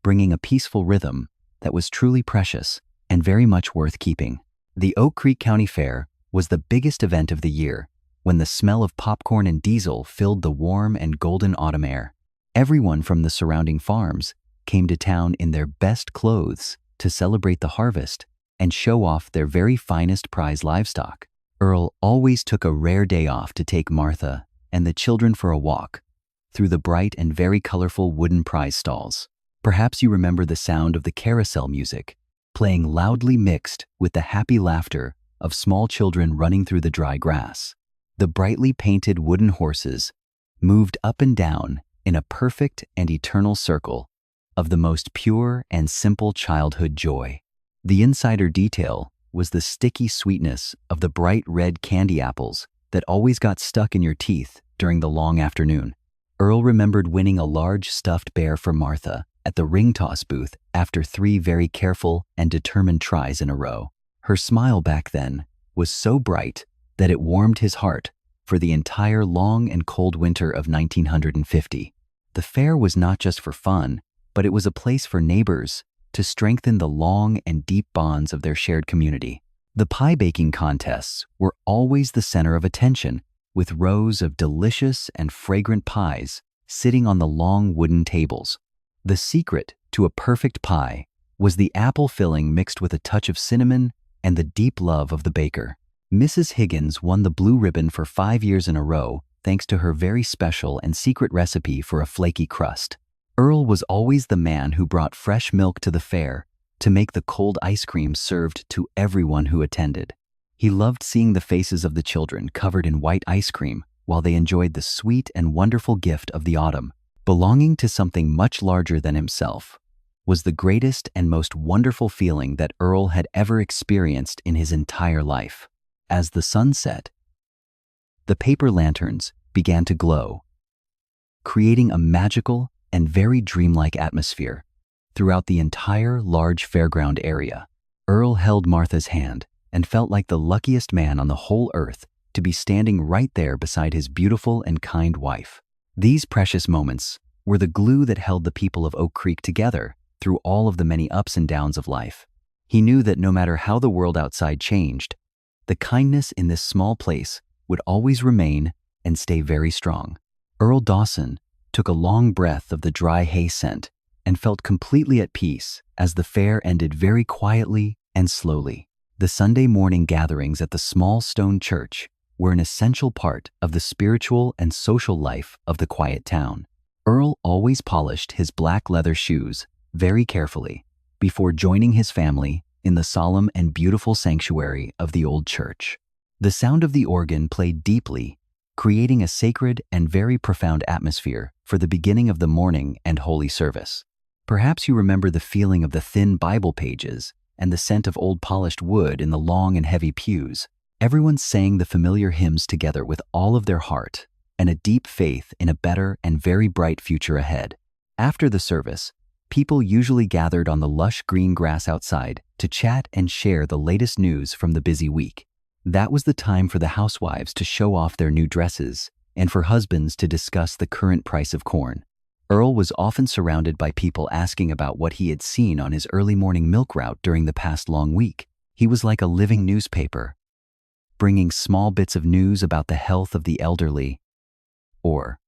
bringing a peaceful rhythm that was truly precious and very much worth keeping. The Oak Creek County Fair was the biggest event of the year, when the smell of popcorn and diesel filled the warm and golden autumn air. Everyone from the surrounding farms came to town in their best clothes to celebrate the harvest and show off their very finest prize livestock. Earl always took a rare day off to take Martha and the children for a walk through the bright and very colorful wooden prize stalls. Perhaps you remember the sound of the carousel music, playing loudly mixed with the happy laughter of small children running through the dry grass. The brightly painted wooden horses moved up and down in a perfect and eternal circle of the most pure and simple childhood joy. The insider detail was the sticky sweetness of the bright red candy apples that always got stuck in your teeth during the long afternoon. Earl remembered winning a large stuffed bear for Martha at the ring toss booth after 3 very careful and determined tries in a row. Her smile back then was so bright that it warmed his heart for the entire long and cold winter of 1950. The fair was not just for fun, but it was a place for neighbors to strengthen the long and deep bonds of their shared community. The pie baking contests were always the center of attention, with rows of delicious and fragrant pies sitting on the long wooden tables. The secret to a perfect pie was the apple filling mixed with a touch of cinnamon and the deep love of the baker. Mrs. Higgins won the blue ribbon for 5 years in a row thanks to her very special and secret recipe for a flaky crust. Earl was always the man who brought fresh milk to the fair to make the cold ice cream served to everyone who attended. He loved seeing the faces of the children covered in white ice cream while they enjoyed the sweet and wonderful gift of the autumn. Belonging to something much larger than himself was the greatest and most wonderful feeling that Earl had ever experienced in his entire life. As the sun set, the paper lanterns began to glow, creating a magical and very dreamlike atmosphere throughout the entire large fairground area. Earl held Martha's hand and felt like the luckiest man on the whole earth to be standing right there beside his beautiful and kind wife. These precious moments were the glue that held the people of Oak Creek together through all of the many ups and downs of life. He knew that no matter how the world outside changed, the kindness in this small place would always remain and stay very strong. Earl Dawson took a long breath of the dry hay scent and felt completely at peace as the fair ended very quietly and slowly. The Sunday morning gatherings at the small stone church were an essential part of the spiritual and social life of the quiet town. Earl always polished his black leather shoes very carefully before joining his family in the solemn and beautiful sanctuary of the old church. The sound of the organ played deeply, creating a sacred and very profound atmosphere for the beginning of the morning and holy service. Perhaps you remember the feeling of the thin Bible pages and the scent of old polished wood in the long and heavy pews. Everyone sang the familiar hymns together with all of their heart and a deep faith in a better and very bright future ahead. After the service, people usually gathered on the lush green grass outside to chat and share the latest news from the busy week. That was the time for the housewives to show off their new dresses and for husbands to discuss the current price of corn. Earl was often surrounded by people asking about what he had seen on his early morning milk route during the past long week. He was like a living newspaper, bringing small bits of news about the health of the elderly or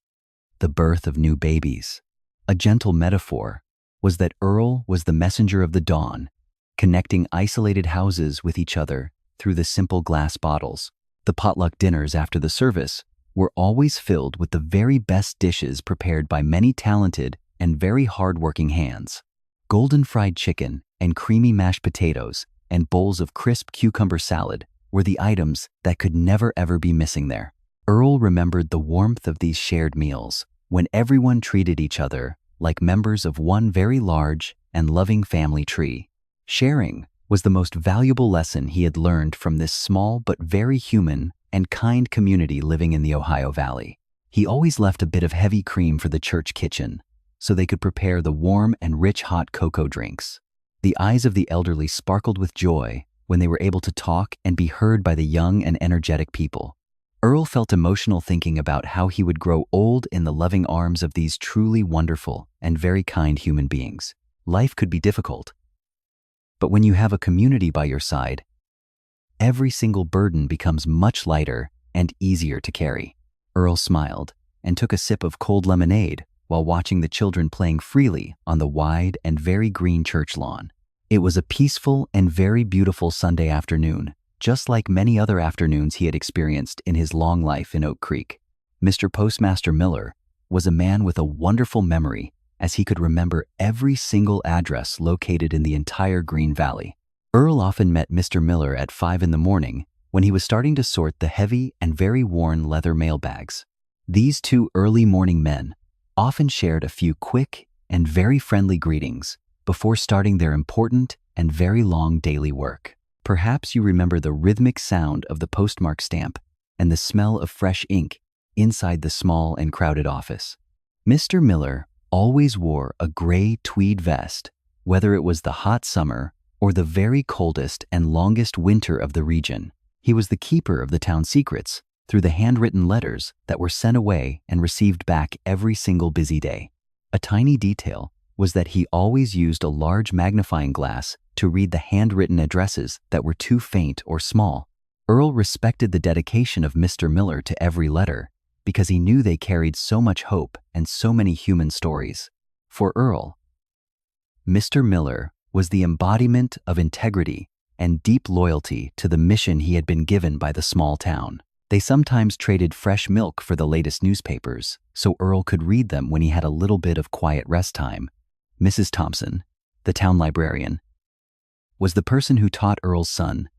the birth of new babies. A gentle metaphor was that Earl was the messenger of the dawn, connecting isolated houses with each other through the simple glass bottles. The potluck dinners after the service were always filled with the very best dishes prepared by many talented and very hard-working hands. Golden fried chicken and creamy mashed potatoes and bowls of crisp cucumber salad were the items that could never ever be missing there. Earl remembered the warmth of these shared meals when everyone treated each other like members of one very large and loving family tree. Sharing was the most valuable lesson he had learned from this small but very human and kind community living in the Ohio Valley. He always left a bit of heavy cream for the church kitchen so they could prepare the warm and rich hot cocoa drinks. The eyes of the elderly sparkled with joy when they were able to talk and be heard by the young and energetic people. Earl felt emotional thinking about how he would grow old in the loving arms of these truly wonderful and very kind human beings. Life could be difficult, but when you have a community by your side, every single burden becomes much lighter and easier to carry. Earl smiled and took a sip of cold lemonade while watching the children playing freely on the wide and very green church lawn. It was a peaceful and very beautiful Sunday afternoon, just like many other afternoons he had experienced in his long life in Oak Creek. Mr. Postmaster Miller was a man with a wonderful memory, as he could remember every single address located in the entire Green Valley. Earl often met Mr. Miller at 5 in the morning when he was starting to sort the heavy and very worn leather mailbags. These two early morning men often shared a few quick and very friendly greetings before starting their important and very long daily work. Perhaps you remember the rhythmic sound of the postmark stamp and the smell of fresh ink inside the small and crowded office. Mr. Miller always wore a gray tweed vest, whether it was the hot summer or the very coldest and longest winter of the region. He was the keeper of the town secrets through the handwritten letters that were sent away and received back every single busy day. A tiny detail was that he always used a large magnifying glass to read the handwritten addresses that were too faint or small. Earl respected the dedication of Mr. Miller to every letter because he knew they carried so much hope and so many human stories. For Earl, Mr. Miller was the embodiment of integrity and deep loyalty to the mission he had been given by the small town. They sometimes traded fresh milk for the latest newspapers, so Earl could read them when he had a little bit of quiet rest time. Mrs. Thompson, the town librarian, was the person who taught Earl's son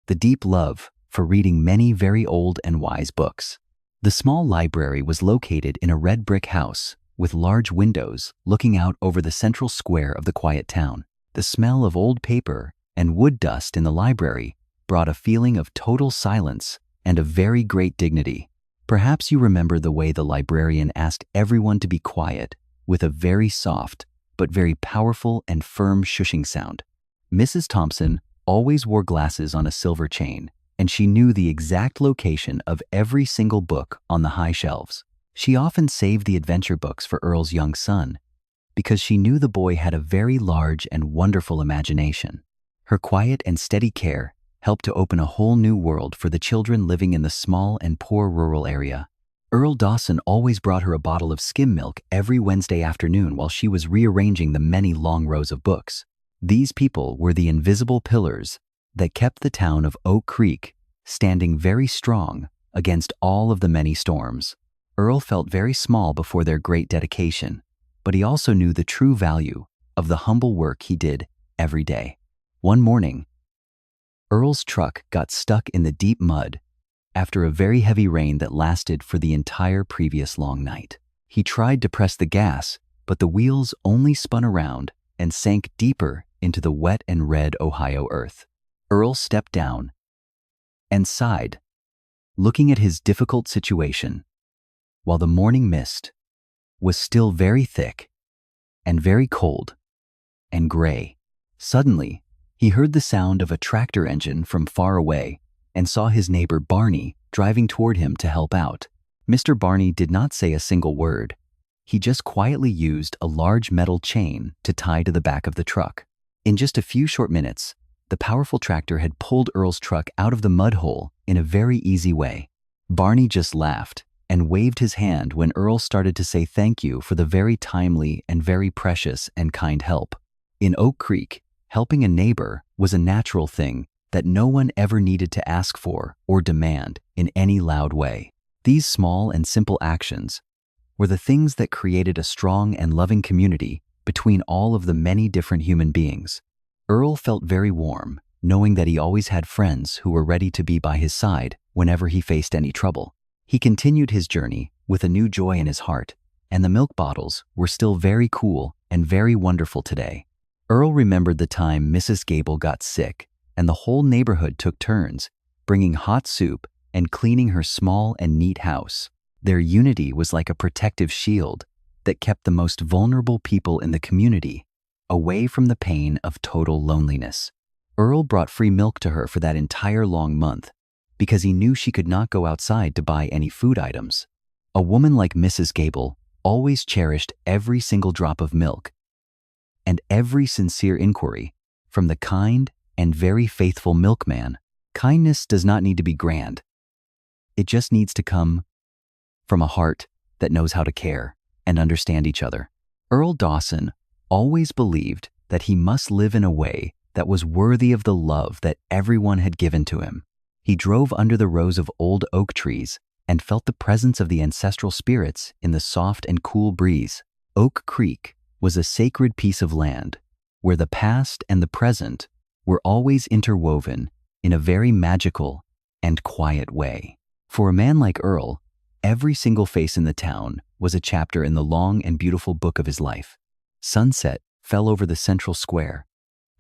the deep love for reading many very old and wise books. The small library was located in a red brick house with large windows looking out over the central square of the quiet town. The smell of old paper and wood dust in the library brought a feeling of total silence and of very great dignity. Perhaps you remember the way the librarian asked everyone to be quiet with a very soft but very powerful and firm shushing sound. Mrs. Thompson always wore glasses on a silver chain, and she knew the exact location of every single book on the high shelves. She often saved the adventure books for Earl's young son because she knew the boy had a very large and wonderful imagination. Her quiet and steady care helped to open a whole new world for the children living in the small and poor rural area. Earl Dawson always brought her a bottle of skim milk every Wednesday afternoon while she was rearranging the many long rows of books. These people were the invisible pillars that kept the town of Oak Creek standing very strong against all of the many storms. Earl felt very small before their great dedication, but he also knew the true value of the humble work he did every day. One morning, Earl's truck got stuck in the deep mud after a very heavy rain that lasted for the entire previous long night. He tried to press the gas, but the wheels only spun around and sank deeper into the wet and red Ohio earth. Earl stepped down and sighed, looking at his difficult situation, while the morning mist was still very thick and very cold and gray. Suddenly, he heard the sound of a tractor engine from far away and saw his neighbor Barney driving toward him to help out. Mr. Barney did not say a single word. He just quietly used a large metal chain to tie to the back of the truck. In just a few short minutes, the powerful tractor had pulled Earl's truck out of the mud hole in a very easy way. Barney just laughed and waved his hand when Earl started to say thank you for the very timely and very precious and kind help. In Oak Creek, helping a neighbor was a natural thing that no one ever needed to ask for or demand in any loud way. These small and simple actions were the things that created a strong and loving community between all of the many different human beings. Earl felt very warm, knowing that he always had friends who were ready to be by his side whenever he faced any trouble. He continued his journey with a new joy in his heart, and the milk bottles were still very cool and very wonderful today. Earl remembered the time Mrs. Gable got sick, and the whole neighborhood took turns, bringing hot soup and cleaning her small and neat house. Their unity was like a protective shield that kept the most vulnerable people in the community away from the pain of total loneliness. Earl brought free milk to her for that entire long month because he knew she could not go outside to buy any food items. A woman like Mrs. Gable always cherished every single drop of milk and every sincere inquiry from the kind and very faithful milkman. Kindness does not need to be grand. It just needs to come from a heart that knows how to care and understand each other. Earl Dawson always believed that he must live in a way that was worthy of the love that everyone had given to him. He drove under the rows of old oak trees and felt the presence of the ancestral spirits in the soft and cool breeze. Oak Creek was a sacred piece of land where the past and the present were always interwoven in a very magical and quiet way. For a man like Earl, every single face in the town was a chapter in the long and beautiful book of his life. Sunset fell over the central square,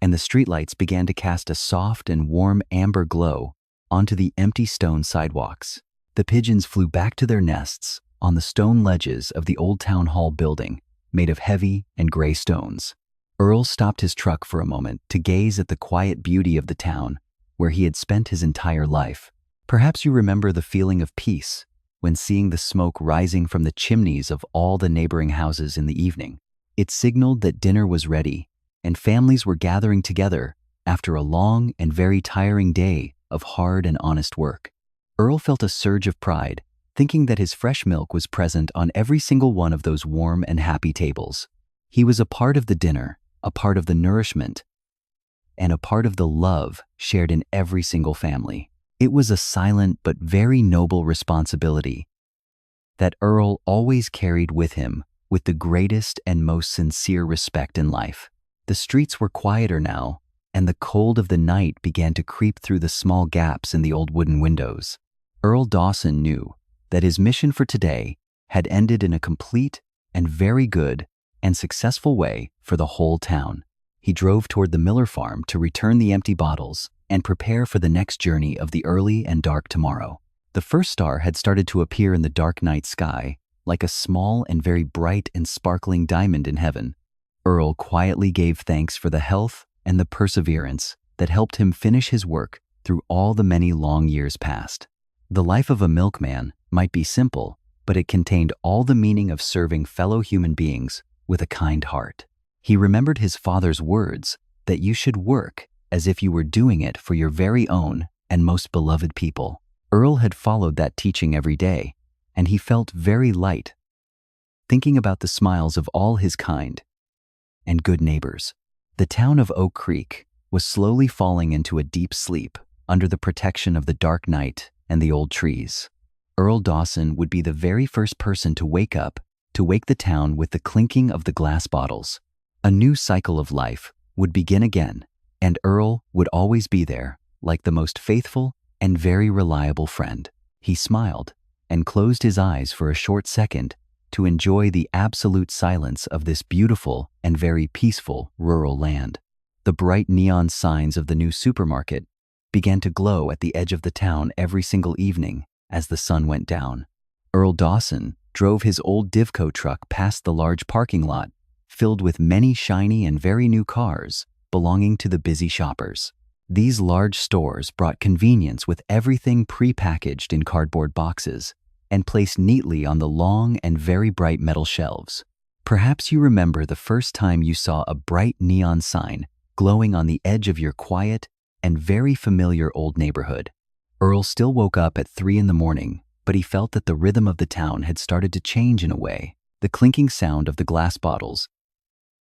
and the streetlights began to cast a soft and warm amber glow onto the empty stone sidewalks. The pigeons flew back to their nests on the stone ledges of the old town hall building, made of heavy and gray stones. Earl stopped his truck for a moment to gaze at the quiet beauty of the town where he had spent his entire life. Perhaps you remember the feeling of peace when seeing the smoke rising from the chimneys of all the neighboring houses in the evening. It signaled that dinner was ready and families were gathering together after a long and very tiring day of hard and honest work. Earl felt a surge of pride, thinking that his fresh milk was present on every single one of those warm and happy tables. He was a part of the dinner, a part of the nourishment, and a part of the love shared in every single family. It was a silent but very noble responsibility that Earl always carried with him with the greatest and most sincere respect in life. The streets were quieter now, and the cold of the night began to creep through the small gaps in the old wooden windows. Earl Dawson knew that his mission for today had ended in a complete and very good and successful way for the whole town. He drove toward the Miller farm to return the empty bottles and prepare for the next journey of the early and dark tomorrow. The first star had started to appear in the dark night sky, like a small and very bright and sparkling diamond in heaven. Earl quietly gave thanks for the health and the perseverance that helped him finish his work through all the many long years past. The life of a milkman might be simple, but it contained all the meaning of serving fellow human beings with a kind heart. He remembered his father's words that you should work as if you were doing it for your very own and most beloved people. Earl had followed that teaching every day, and he felt very light, thinking about the smiles of all his kind and good neighbors. The town of Oak Creek was slowly falling into a deep sleep under the protection of the dark night and the old trees. Earl Dawson would be the very first person to wake the town with the clinking of the glass bottles. A new cycle of life would begin again, and Earl would always be there, like the most faithful and very reliable friend. He smiled and closed his eyes for a short second to enjoy the absolute silence of this beautiful and very peaceful rural land. The bright neon signs of the new supermarket began to glow at the edge of the town every single evening as the sun went down. Earl Dawson drove his old Divco truck past the large parking lot, filled with many shiny and very new cars belonging to the busy shoppers. These large stores brought convenience with everything pre-packaged in cardboard boxes and placed neatly on the long and very bright metal shelves. Perhaps you remember the first time you saw a bright neon sign glowing on the edge of your quiet and very familiar old neighborhood. Earl still woke up at 3 in the morning, but he felt that the rhythm of the town had started to change in a way. The clinking sound of the glass bottles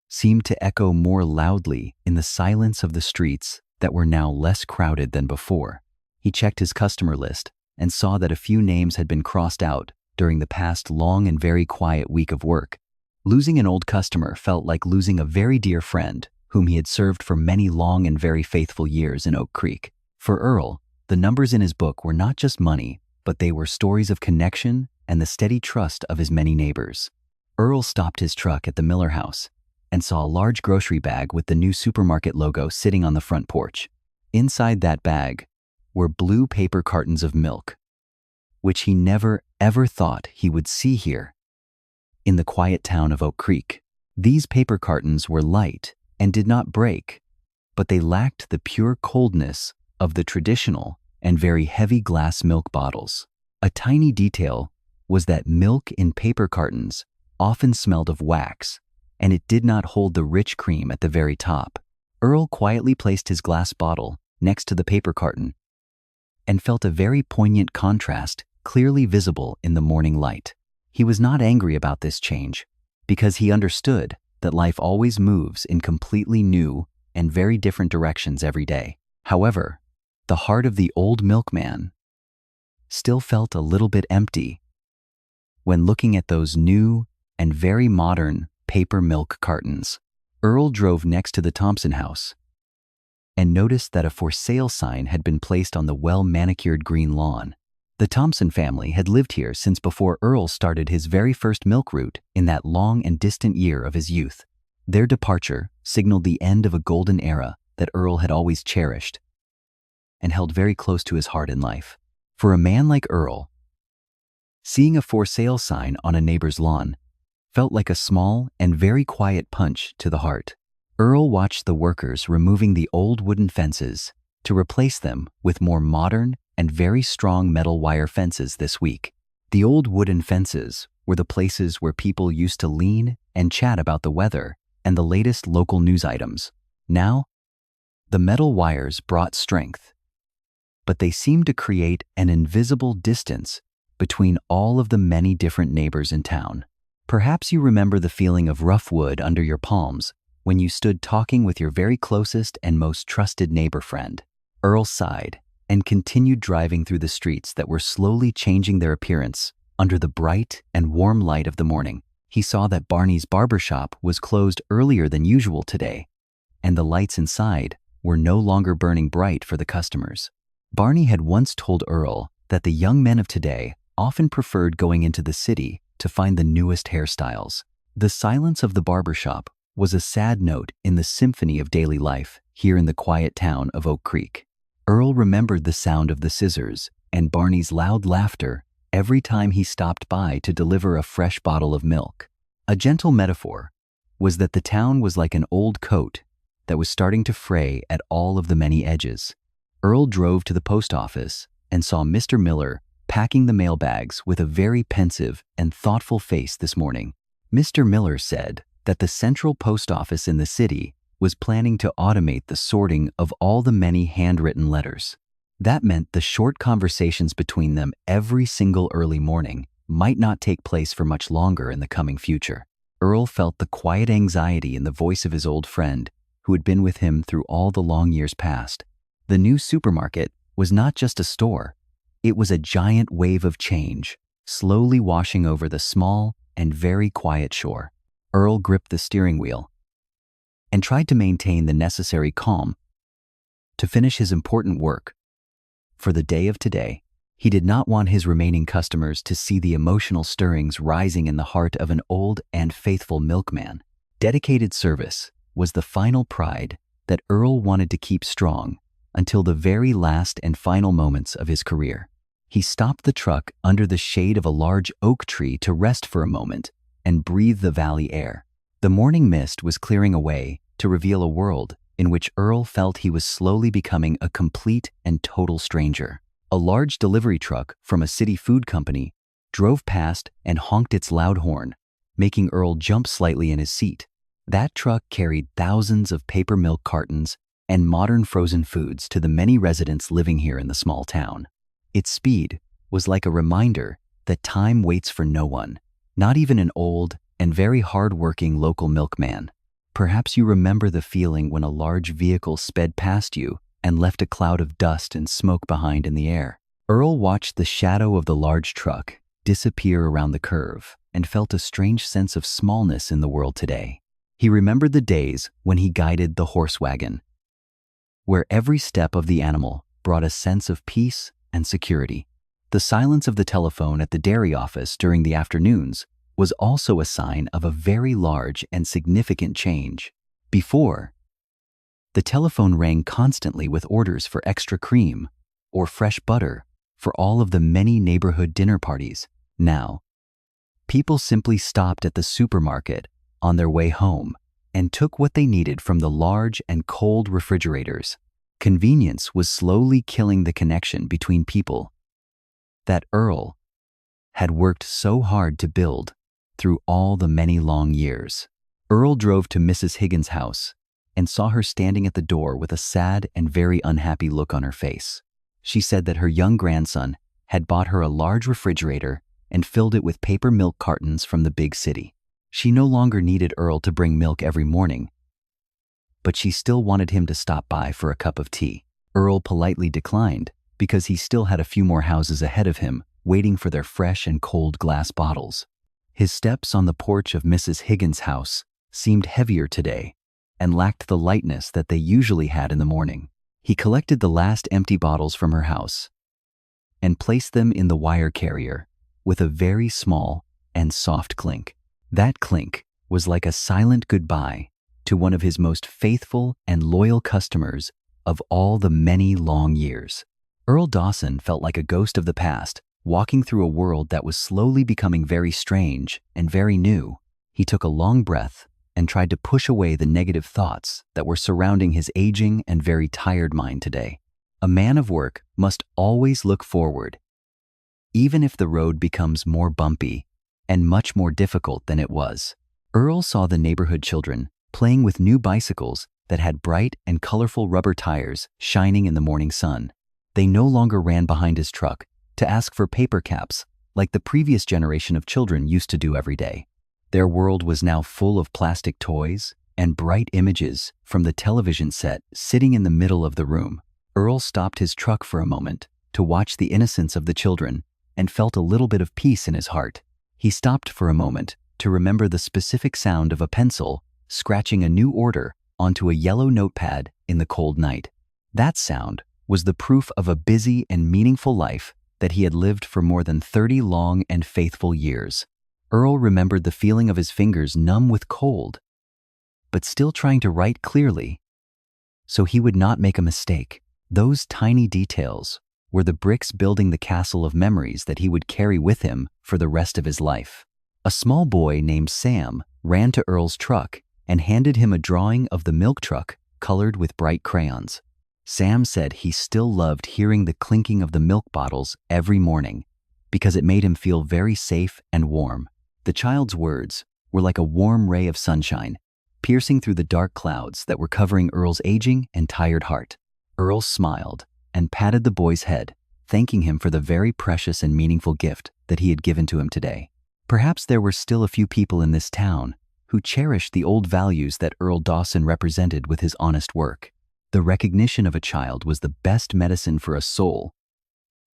seemed to echo more loudly in the silence of the streets that were now less crowded than before. He checked his customer list and saw that a few names had been crossed out during the past long and very quiet week of work. Losing an old customer felt like losing a very dear friend whom he had served for many long and very faithful years in Oak Creek. For Earl, the numbers in his book were not just money, but they were stories of connection and the steady trust of his many neighbors. Earl stopped his truck at the Miller house and saw a large grocery bag with the new supermarket logo sitting on the front porch. Inside that bag were blue paper cartons of milk, which he never ever thought he would see here in the quiet town of Oak Creek. These paper cartons were light and did not break, but they lacked the pure coldness of the traditional and very heavy glass milk bottles. A tiny detail was that milk in paper cartons often smelled of wax, and it did not hold the rich cream at the very top. Earl quietly placed his glass bottle next to the paper carton and felt a very poignant contrast clearly visible in the morning light. He was not angry about this change because he understood that life always moves in completely new and very different directions every day. However, the heart of the old milkman still felt a little bit empty when looking at those new and very modern paper milk cartons. Earl drove next to the Thompson house and noticed that a for sale sign had been placed on the well-manicured green lawn. The Thompson family had lived here since before Earl started his very first milk route in that long and distant year of his youth. Their departure signaled the end of a golden era that Earl had always cherished and held very close to his heart in life. For a man like Earl, seeing a for sale sign on a neighbor's lawn felt like a small and very quiet punch to the heart. Earl watched the workers removing the old wooden fences to replace them with more modern and very strong metal wire fences this week. The old wooden fences were the places where people used to lean and chat about the weather and the latest local news items. Now, the metal wires brought strength but they seemed to create an invisible distance between all of the many different neighbors in town. Perhaps you remember the feeling of rough wood under your palms when you stood talking with your very closest and most trusted neighbor friend. Earl sighed and continued driving through the streets that were slowly changing their appearance under the bright and warm light of the morning. He saw that Barney's barbershop was closed earlier than usual today, and the lights inside were no longer burning bright for the customers. Barney had once told Earl that the young men of today often preferred going into the city to find the newest hairstyles. The silence of the barbershop was a sad note in the symphony of daily life here in the quiet town of Oak Creek. Earl remembered the sound of the scissors and Barney's loud laughter every time he stopped by to deliver a fresh bottle of milk. A gentle metaphor was that the town was like an old coat that was starting to fray at all of the many edges. Earl drove to the post office and saw Mr. Miller packing the mailbags with a very pensive and thoughtful face this morning. Mr. Miller said that the central post office in the city was planning to automate the sorting of all the many handwritten letters. That meant the short conversations between them every single early morning might not take place for much longer in the coming future. Earl felt the quiet anxiety in the voice of his old friend who had been with him through all the long years past. The new supermarket was not just a store. It was a giant wave of change, slowly washing over the small and very quiet shore. Earl gripped the steering wheel and tried to maintain the necessary calm to finish his important work for the day of today. He did not want his remaining customers to see the emotional stirrings rising in the heart of an old and faithful milkman. Dedicated service was the final pride that Earl wanted to keep strong until the very last and final moments of his career. He stopped the truck under the shade of a large oak tree to rest for a moment and breathe the valley air. The morning mist was clearing away to reveal a world in which Earl felt he was slowly becoming a complete and total stranger. A large delivery truck from a city food company drove past and honked its loud horn, making Earl jump slightly in his seat. That truck carried thousands of paper milk cartons and modern frozen foods to the many residents living here in the small town. Its speed was like a reminder that time waits for no one, not even an old and very hard-working local milkman. Perhaps you remember the feeling when a large vehicle sped past you and left a cloud of dust and smoke behind in the air. Earl watched the shadow of the large truck disappear around the curve and felt a strange sense of smallness in the world today. He remembered the days when he guided the horse wagon, where every step of the animal brought a sense of peace and security. The silence of the telephone at the dairy office during the afternoons was also a sign of a very large and significant change. Before, the telephone rang constantly with orders for extra cream or fresh butter for all of the many neighborhood dinner parties. Now, people simply stopped at the supermarket on their way home and took what they needed from the large and cold refrigerators. Convenience was slowly killing the connection between people that Earl had worked so hard to build through all the many long years. Earl drove to Mrs. Higgins' house and saw her standing at the door with a sad and very unhappy look on her face. She said that her young grandson had bought her a large refrigerator and filled it with paper milk cartons from the big city. She no longer needed Earl to bring milk every morning, but she still wanted him to stop by for a cup of tea. Earl politely declined because he still had a few more houses ahead of him waiting for their fresh and cold glass bottles. His steps on the porch of Mrs. Higgins' house seemed heavier today and lacked the lightness that they usually had in the morning. He collected the last empty bottles from her house and placed them in the wire carrier with a very small and soft clink. That clink was like a silent goodbye to one of his most faithful and loyal customers of all the many long years. Earl Dawson felt like a ghost of the past, walking through a world that was slowly becoming very strange and very new. He took a long breath and tried to push away the negative thoughts that were surrounding his aging and very tired mind today. A man of work must always look forward, even if the road becomes more bumpy and much more difficult than it was. Earl saw the neighborhood children playing with new bicycles that had bright and colorful rubber tires shining in the morning sun. They no longer ran behind his truck to ask for paper caps like the previous generation of children used to do every day. Their world was now full of plastic toys and bright images from the television set sitting in the middle of the room. Earl stopped his truck for a moment to watch the innocence of the children and felt a little bit of peace in his heart. He stopped for a moment to remember the specific sound of a pencil scratching a new order onto a yellow notepad in the cold night. That sound was the proof of a busy and meaningful life that he had lived for more than 30 long and faithful years. Earl remembered the feeling of his fingers numb with cold, but still trying to write clearly so he would not make a mistake. Those tiny details were the bricks building the castle of memories that he would carry with him for the rest of his life. A small boy named Sam ran to Earl's truck and handed him a drawing of the milk truck colored with bright crayons. Sam said he still loved hearing the clinking of the milk bottles every morning because it made him feel very safe and warm. The child's words were like a warm ray of sunshine, piercing through the dark clouds that were covering Earl's aging and tired heart. Earl smiled and patted the boy's head, thanking him for the very precious and meaningful gift that he had given to him today. Perhaps there were still a few people in this town who cherished the old values that Earl Dawson represented with his honest work. The recognition of a child was the best medicine for a soul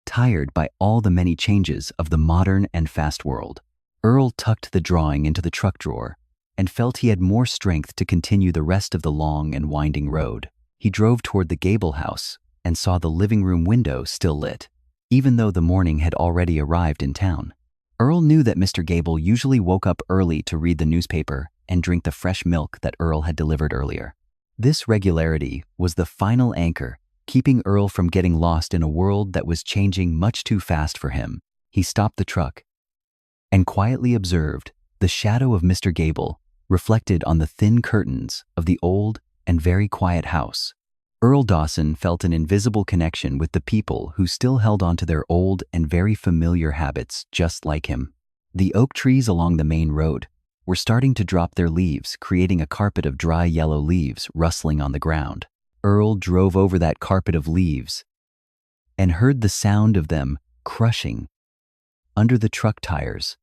tired by all the many changes of the modern and fast world. Earl tucked the drawing into the truck drawer and felt he had more strength to continue the rest of the long and winding road. He drove toward the Gable house and saw the living room window still lit, even though the morning had already arrived in town. Earl knew that Mr. Gable usually woke up early to read the newspaper and drink the fresh milk that Earl had delivered earlier. This regularity was the final anchor, keeping Earl from getting lost in a world that was changing much too fast for him. He stopped the truck and quietly observed the shadow of Mr. Gable reflected on the thin curtains of the old and very quiet house. Earl Dawson felt an invisible connection with the people who still held on to their old and very familiar habits just like him. The oak trees along the main road were starting to drop their leaves, creating a carpet of dry yellow leaves rustling on the ground. Earl drove over that carpet of leaves and heard the sound of them crushing under the truck tires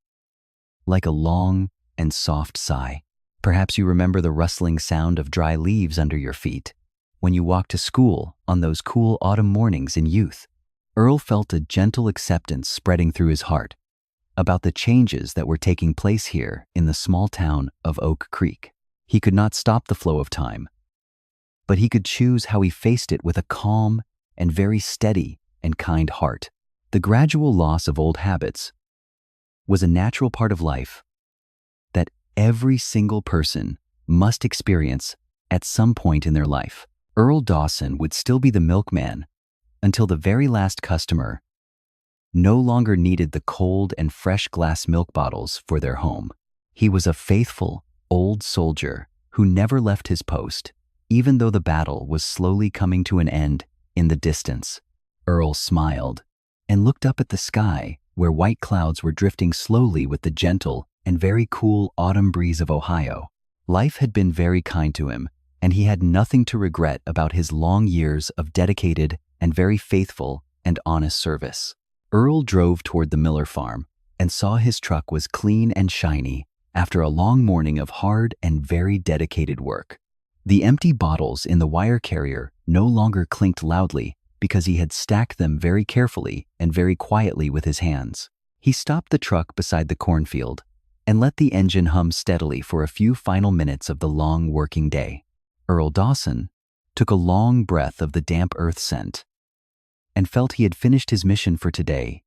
like a long and soft sigh. Perhaps you remember the rustling sound of dry leaves under your feet when you walked to school on those cool autumn mornings in youth. Earl felt a gentle acceptance spreading through his heart about the changes that were taking place here in the small town of Oak Creek. He could not stop the flow of time, but he could choose how he faced it with a calm and very steady and kind heart. The gradual loss of old habits was a natural part of life that every single person must experience at some point in their life. Earl Dawson would still be the milkman until the very last customer no longer needed the cold and fresh glass milk bottles for their home. He was a faithful, old soldier who never left his post, even though the battle was slowly coming to an end in the distance. Earl smiled and looked up at the sky where white clouds were drifting slowly with the gentle and very cool autumn breeze of Ohio. Life had been very kind to him, and he had nothing to regret about his long years of dedicated and very faithful and honest service. Earl drove toward the Miller farm and saw his truck was clean and shiny after a long morning of hard and very dedicated work. The empty bottles in the wire carrier no longer clinked loudly because he had stacked them very carefully and very quietly with his hands. He stopped the truck beside the cornfield and let the engine hum steadily for a few final minutes of the long working day. Earl Dawson took a long breath of the damp earth scent and felt he had finished his mission for today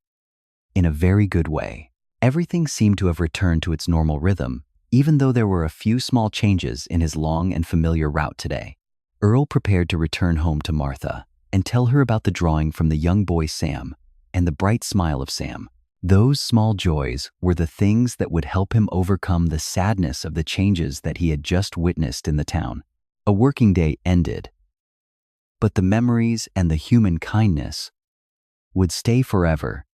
in a very good way. Everything seemed to have returned to its normal rhythm, even though there were a few small changes in his long and familiar route today. Earl prepared to return home to Martha and tell her about the drawing from the young boy Sam and the bright smile of Sam. Those small joys were the things that would help him overcome the sadness of the changes that he had just witnessed in the town. A working day ended, but the memories and the human kindness would stay forever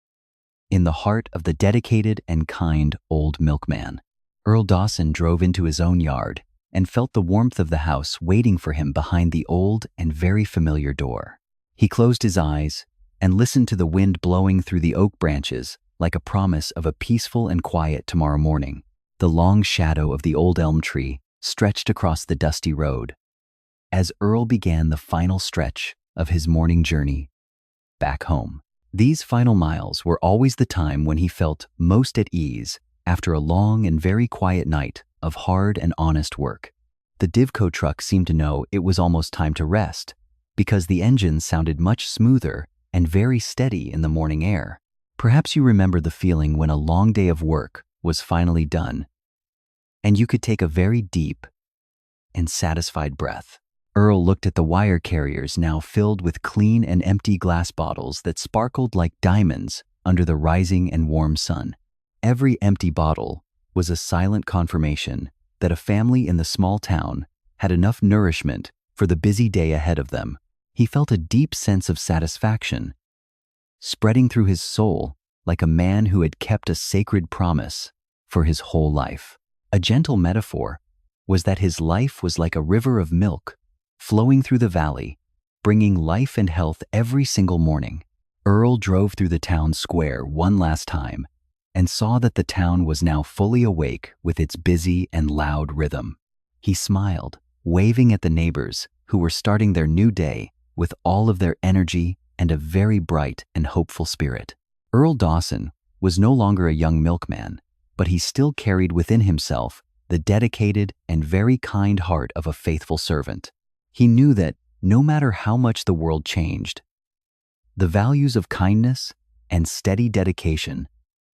in the heart of the dedicated and kind old milkman. Earl Dawson drove into his own yard and felt the warmth of the house waiting for him behind the old and very familiar door. He closed his eyes and listened to the wind blowing through the oak branches like a promise of a peaceful and quiet tomorrow morning. The long shadow of the old elm tree stretched across the dusty road as Earl began the final stretch of his morning journey back home. These final miles were always the time when he felt most at ease after a long and very quiet night of hard and honest work. The Divco truck seemed to know it was almost time to rest because the engine sounded much smoother and very steady in the morning air. Perhaps you remember the feeling when a long day of work was finally done and you could take a very deep and satisfied breath. Earl looked at the wire carriers now filled with clean and empty glass bottles that sparkled like diamonds under the rising and warm sun. Every empty bottle was a silent confirmation that a family in the small town had enough nourishment for the busy day ahead of them. He felt a deep sense of satisfaction spreading through his soul like a man who had kept a sacred promise for his whole life. A gentle metaphor was that his life was like a river of milk flowing through the valley, bringing life and health every single morning. Earl drove through the town square one last time and saw that the town was now fully awake with its busy and loud rhythm. He smiled, waving at the neighbors who were starting their new day with all of their energy and a very bright and hopeful spirit. Earl Dawson was no longer a young milkman, but he still carried within himself the dedicated and very kind heart of a faithful servant. He knew that no matter how much the world changed, the values of kindness and steady dedication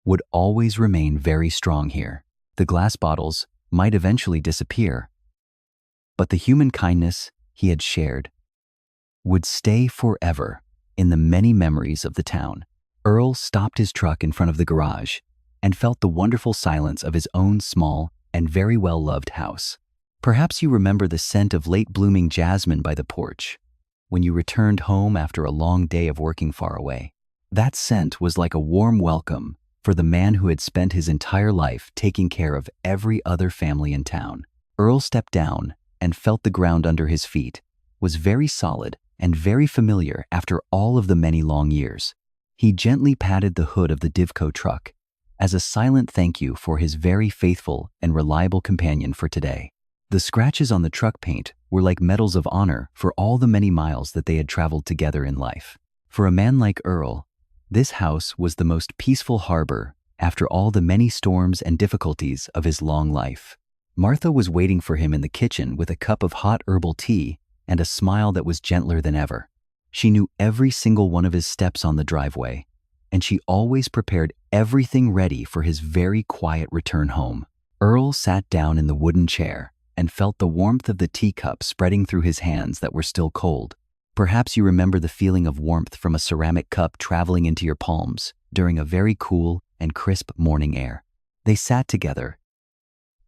would always remain very strong here. The glass bottles might eventually disappear, but the human kindness he had shared would stay forever in the many memories of the town. Earl stopped his truck in front of the garage and felt the wonderful silence of his own small and very well-loved house. Perhaps you remember the scent of late-blooming jasmine by the porch when you returned home after a long day of working far away. That scent was like a warm welcome for the man who had spent his entire life taking care of every other family in town. Earl stepped down and felt the ground under his feet was very solid and very familiar after all of the many long years. He gently patted the hood of the Divco truck as a silent thank you for his very faithful and reliable companion for today. The scratches on the truck paint were like medals of honor for all the many miles that they had traveled together in life. For a man like Earl, this house was the most peaceful harbor after all the many storms and difficulties of his long life. Martha was waiting for him in the kitchen with a cup of hot herbal tea and a smile that was gentler than ever. She knew every single one of his steps on the driveway, and she always prepared everything ready for his very quiet return home. Earl sat down in the wooden chair and felt the warmth of the teacup spreading through his hands that were still cold. Perhaps you remember the feeling of warmth from a ceramic cup traveling into your palms during a very cool and crisp morning air. They sat together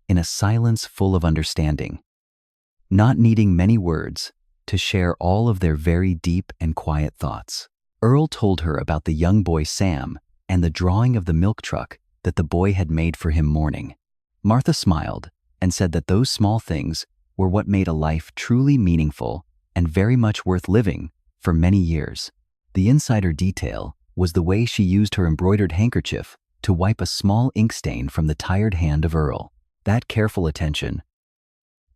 in a silence full of understanding, not needing many words to share all of their very deep and quiet thoughts. Earl told her about the young boy Sam and the drawing of the milk truck that the boy had made for him morning. Martha smiled and said that those small things were what made a life truly meaningful and very much worth living for many years. The insider detail was the way she used her embroidered handkerchief to wipe a small ink stain from the tired hand of Earl. That careful attention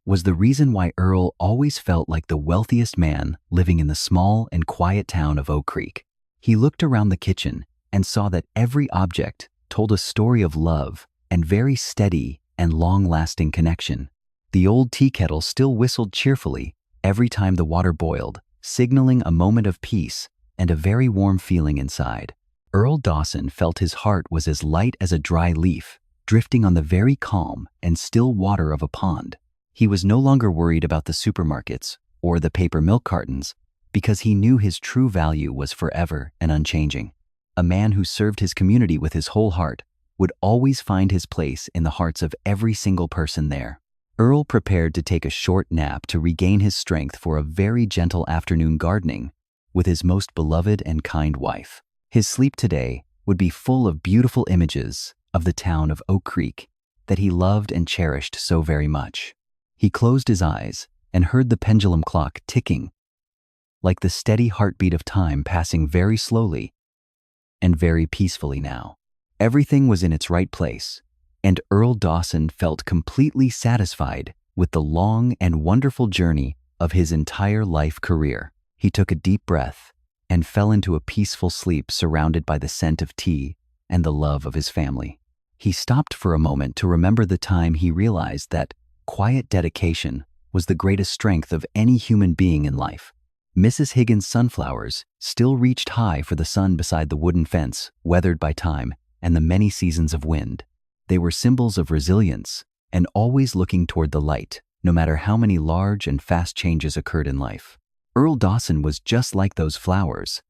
was the reason why Earl always felt like the wealthiest man living in the small and quiet town of Oak Creek. He looked around the kitchen and saw that every object told a story of love and very steady and long-lasting connection. The old tea kettle still whistled cheerfully every time the water boiled, signaling a moment of peace and a very warm feeling inside. Earl Dawson felt his heart was as light as a dry leaf, drifting on the very calm and still water of a pond. He was no longer worried about the supermarkets or the paper milk cartons because he knew his true value was forever and unchanging. A man who served his community with his whole heart would always find his place in the hearts of every single person there. Earl prepared to take a short nap to regain his strength for a very gentle afternoon gardening with his most beloved and kind wife. His sleep today would be full of beautiful images of the town of Oak Creek that he loved and cherished so very much. He closed his eyes and heard the pendulum clock ticking like the steady heartbeat of time passing very slowly and very peacefully now. Everything was in its right place, and Earl Dawson felt completely satisfied with the long and wonderful journey of his entire life career. He took a deep breath and fell into a peaceful sleep surrounded by the scent of tea and the love of his family. He stopped for a moment to remember the time he realized that quiet dedication was the greatest strength of any human being in life. Mrs. Higgins' sunflowers still reached high for the sun beside the wooden fence, weathered by time and the many seasons of wind. They were symbols of resilience and always looking toward the light, no matter how many large and fast changes occurred in life. Earl Dawson was just like those flowers,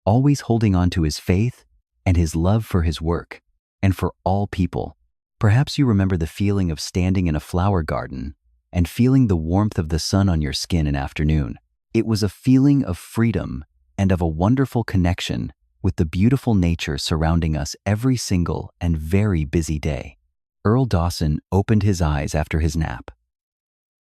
always holding on to his faith and his love for his work and for all people. Perhaps you remember the feeling of standing in a flower garden and feeling the warmth of the sun on your skin in afternoon. It was a feeling of freedom and of a wonderful connection with the beautiful nature surrounding us every single and very busy day. Earl Dawson opened his eyes after his nap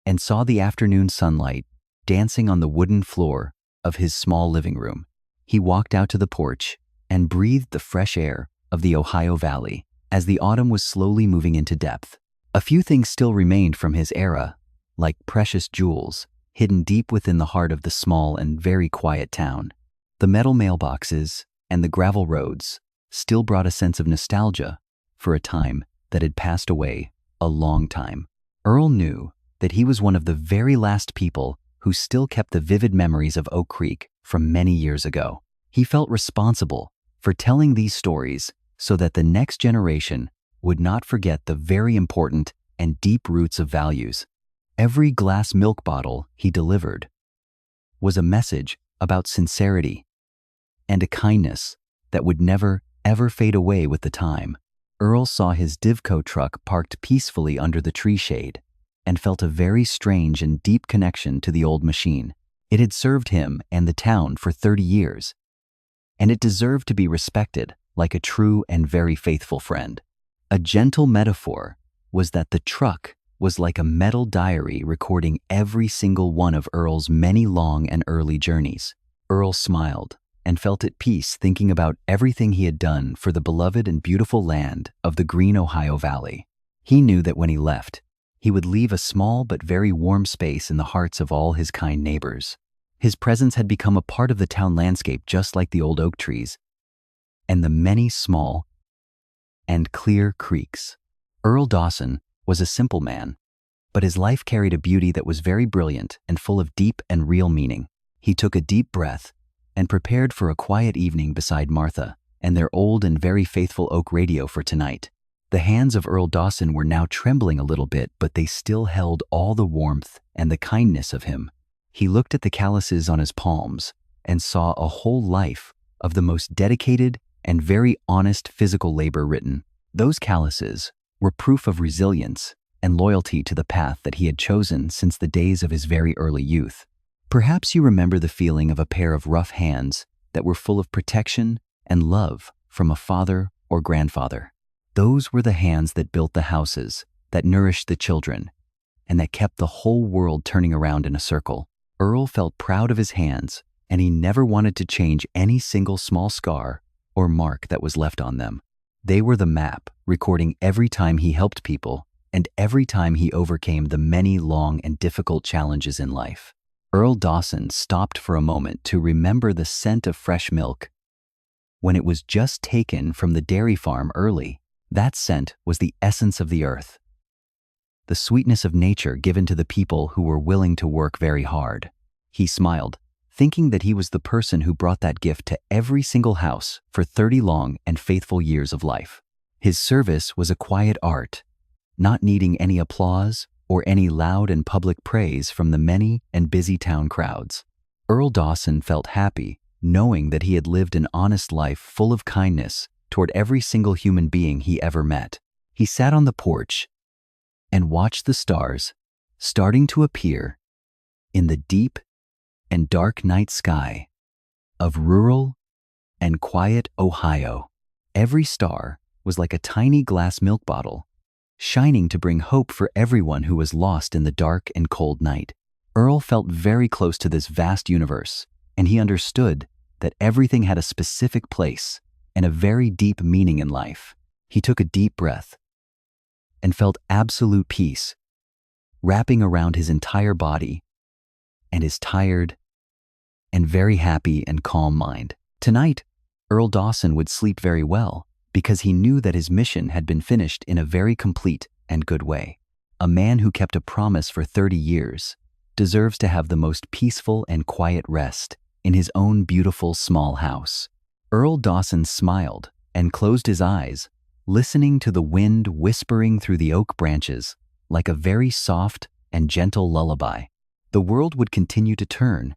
and saw the afternoon sunlight dancing on the wooden floor of his small living room. He walked out to the porch and breathed the fresh air of the Ohio Valley as the autumn was slowly moving into depth. A few things still remained from his era, like precious jewels hidden deep within the heart of the small and very quiet town. The metal mailboxes and the gravel roads still brought a sense of nostalgia for a time that had passed away a long time. Earl knew that he was one of the very last people who still kept the vivid memories of Oak Creek from many years ago. He felt responsible for telling these stories so that the next generation would not forget the very important and deep roots of values. Every glass milk bottle he delivered was a message about sincerity and a kindness that would never, ever fade away with the time. Earl saw his Divco truck parked peacefully under the tree shade and felt a very strange and deep connection to the old machine. It had served him and the town for 30 years, and it deserved to be respected like a true and very faithful friend. A gentle metaphor was that the truck was like a metal diary recording every single one of Earl's many long and early journeys. Earl smiled and felt at peace thinking about everything he had done for the beloved and beautiful land of the green Ohio Valley. He knew that when he left, he would leave a small but very warm space in the hearts of all his kind neighbors. His presence had become a part of the town landscape just like the old oak trees and the many small and clear creeks. Earl Dawson was a simple man, but his life carried a beauty that was very brilliant and full of deep and real meaning. He took a deep breath and prepared for a quiet evening beside Martha and their old and very faithful oak radio for tonight. The hands of Earl Dawson were now trembling a little bit, but they still held all the warmth and the kindness of him. He looked at the calluses on his palms and saw a whole life of the most dedicated and very honest physical labor written. Those calluses were proof of resilience and loyalty to the path that he had chosen since the days of his very early youth. Perhaps you remember the feeling of a pair of rough hands that were full of protection and love from a father or grandfather. Those were the hands that built the houses, that nourished the children, and that kept the whole world turning around in a circle. Earl felt proud of his hands, and he never wanted to change any single small scar or mark that was left on them. They were the map, recording every time he helped people and every time he overcame the many long and difficult challenges in life. Earl Dawson stopped for a moment to remember the scent of fresh milk when it was just taken from the dairy farm early. That scent was the essence of the earth, the sweetness of nature given to the people who were willing to work very hard. He smiled, thinking that he was the person who brought that gift to every single house for 30 long and faithful years of life. His service was a quiet art, not needing any applause or any loud and public praise from the many and busy town crowds. Earl Dawson felt happy knowing that he had lived an honest life full of kindness toward every single human being he ever met. He sat on the porch and watched the stars starting to appear in the deep and dark night sky of rural and quiet Ohio. Every star was like a tiny glass milk bottle, shining to bring hope for everyone who was lost in the dark and cold night. Earl felt very close to this vast universe, and he understood that everything had a specific place and a very deep meaning in life. He took a deep breath and felt absolute peace wrapping around his entire body and his tired and very happy and calm mind. Tonight, Earl Dawson would sleep very well because he knew that his mission had been finished in a very complete and good way. A man who kept a promise for 30 years deserves to have the most peaceful and quiet rest in his own beautiful small house. Earl Dawson smiled and closed his eyes, listening to the wind whispering through the oak branches like a very soft and gentle lullaby. The world would continue to turn,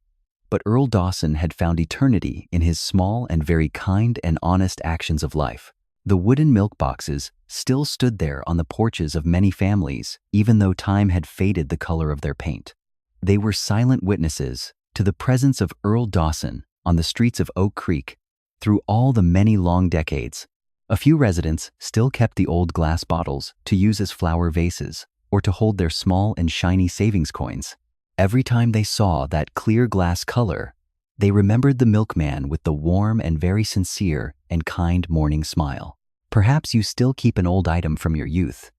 but Earl Dawson had found eternity in his small and very kind and honest actions of life. The wooden milk boxes still stood there on the porches of many families, even though time had faded the color of their paint. They were silent witnesses to the presence of Earl Dawson on the streets of Oak Creek through all the many long decades. A few residents still kept the old glass bottles to use as flower vases or to hold their small and shiny savings coins. Every time they saw that clear glass color, they remembered the milkman with the warm and very sincere and kind morning smile. Perhaps you still keep an old item from your youth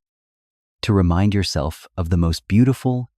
to remind yourself of the most beautiful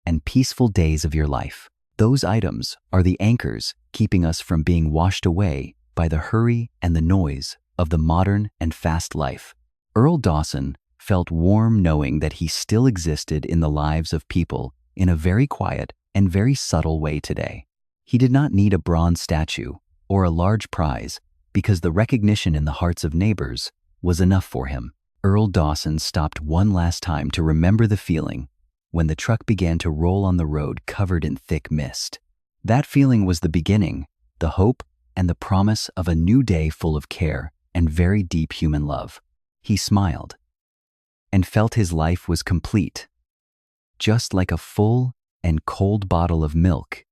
and peaceful days of your life. Those items are the anchors keeping us from being washed away by the hurry and the noise of the modern and fast life. Earl Dawson felt warm knowing that he still existed in the lives of people in a very quiet and very subtle way today. He did not need a bronze statue or a large prize because the recognition in the hearts of neighbors was enough for him. Earl Dawson stopped one last time to remember the feeling when the truck began to roll on the road covered in thick mist. That feeling was the beginning, the hope, and the promise of a new day full of care and very deep human love. He smiled and felt his life was complete, just like a full and cold bottle of milk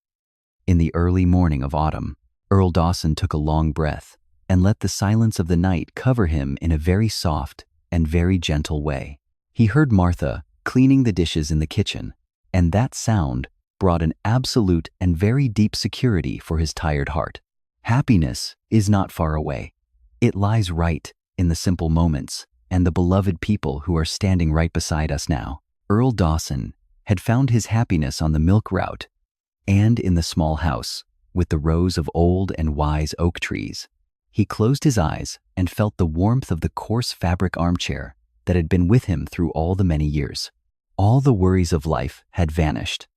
in the early morning of autumn. Earl Dawson took a long breath and let the silence of the night cover him in a very soft and very gentle way. He heard Martha cleaning the dishes in the kitchen, and that sound brought an absolute and very deep security for his tired heart. Happiness is not far away. It lies right in the simple moments and the beloved people who are standing right beside us now. Earl Dawson had found his happiness on the milk route and in the small house with the rows of old and wise oak trees. He closed his eyes and felt the warmth of the coarse fabric armchair that had been with him through all the many years. All the worries of life had vanished,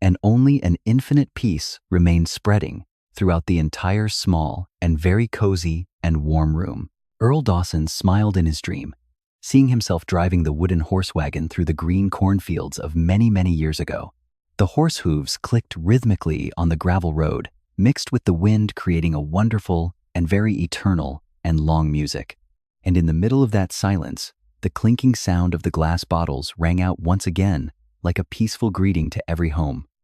and only an infinite peace remained spreading throughout the entire small and very cozy and warm room. Earl Dawson smiled in his dream, seeing himself driving the wooden horse wagon through the green cornfields of many, many years ago. The horse hooves clicked rhythmically on the gravel road, mixed with the wind, creating a wonderful and very eternal and long music. And in the middle of that silence, the clinking sound of the glass bottles rang out once again like a peaceful greeting to every home.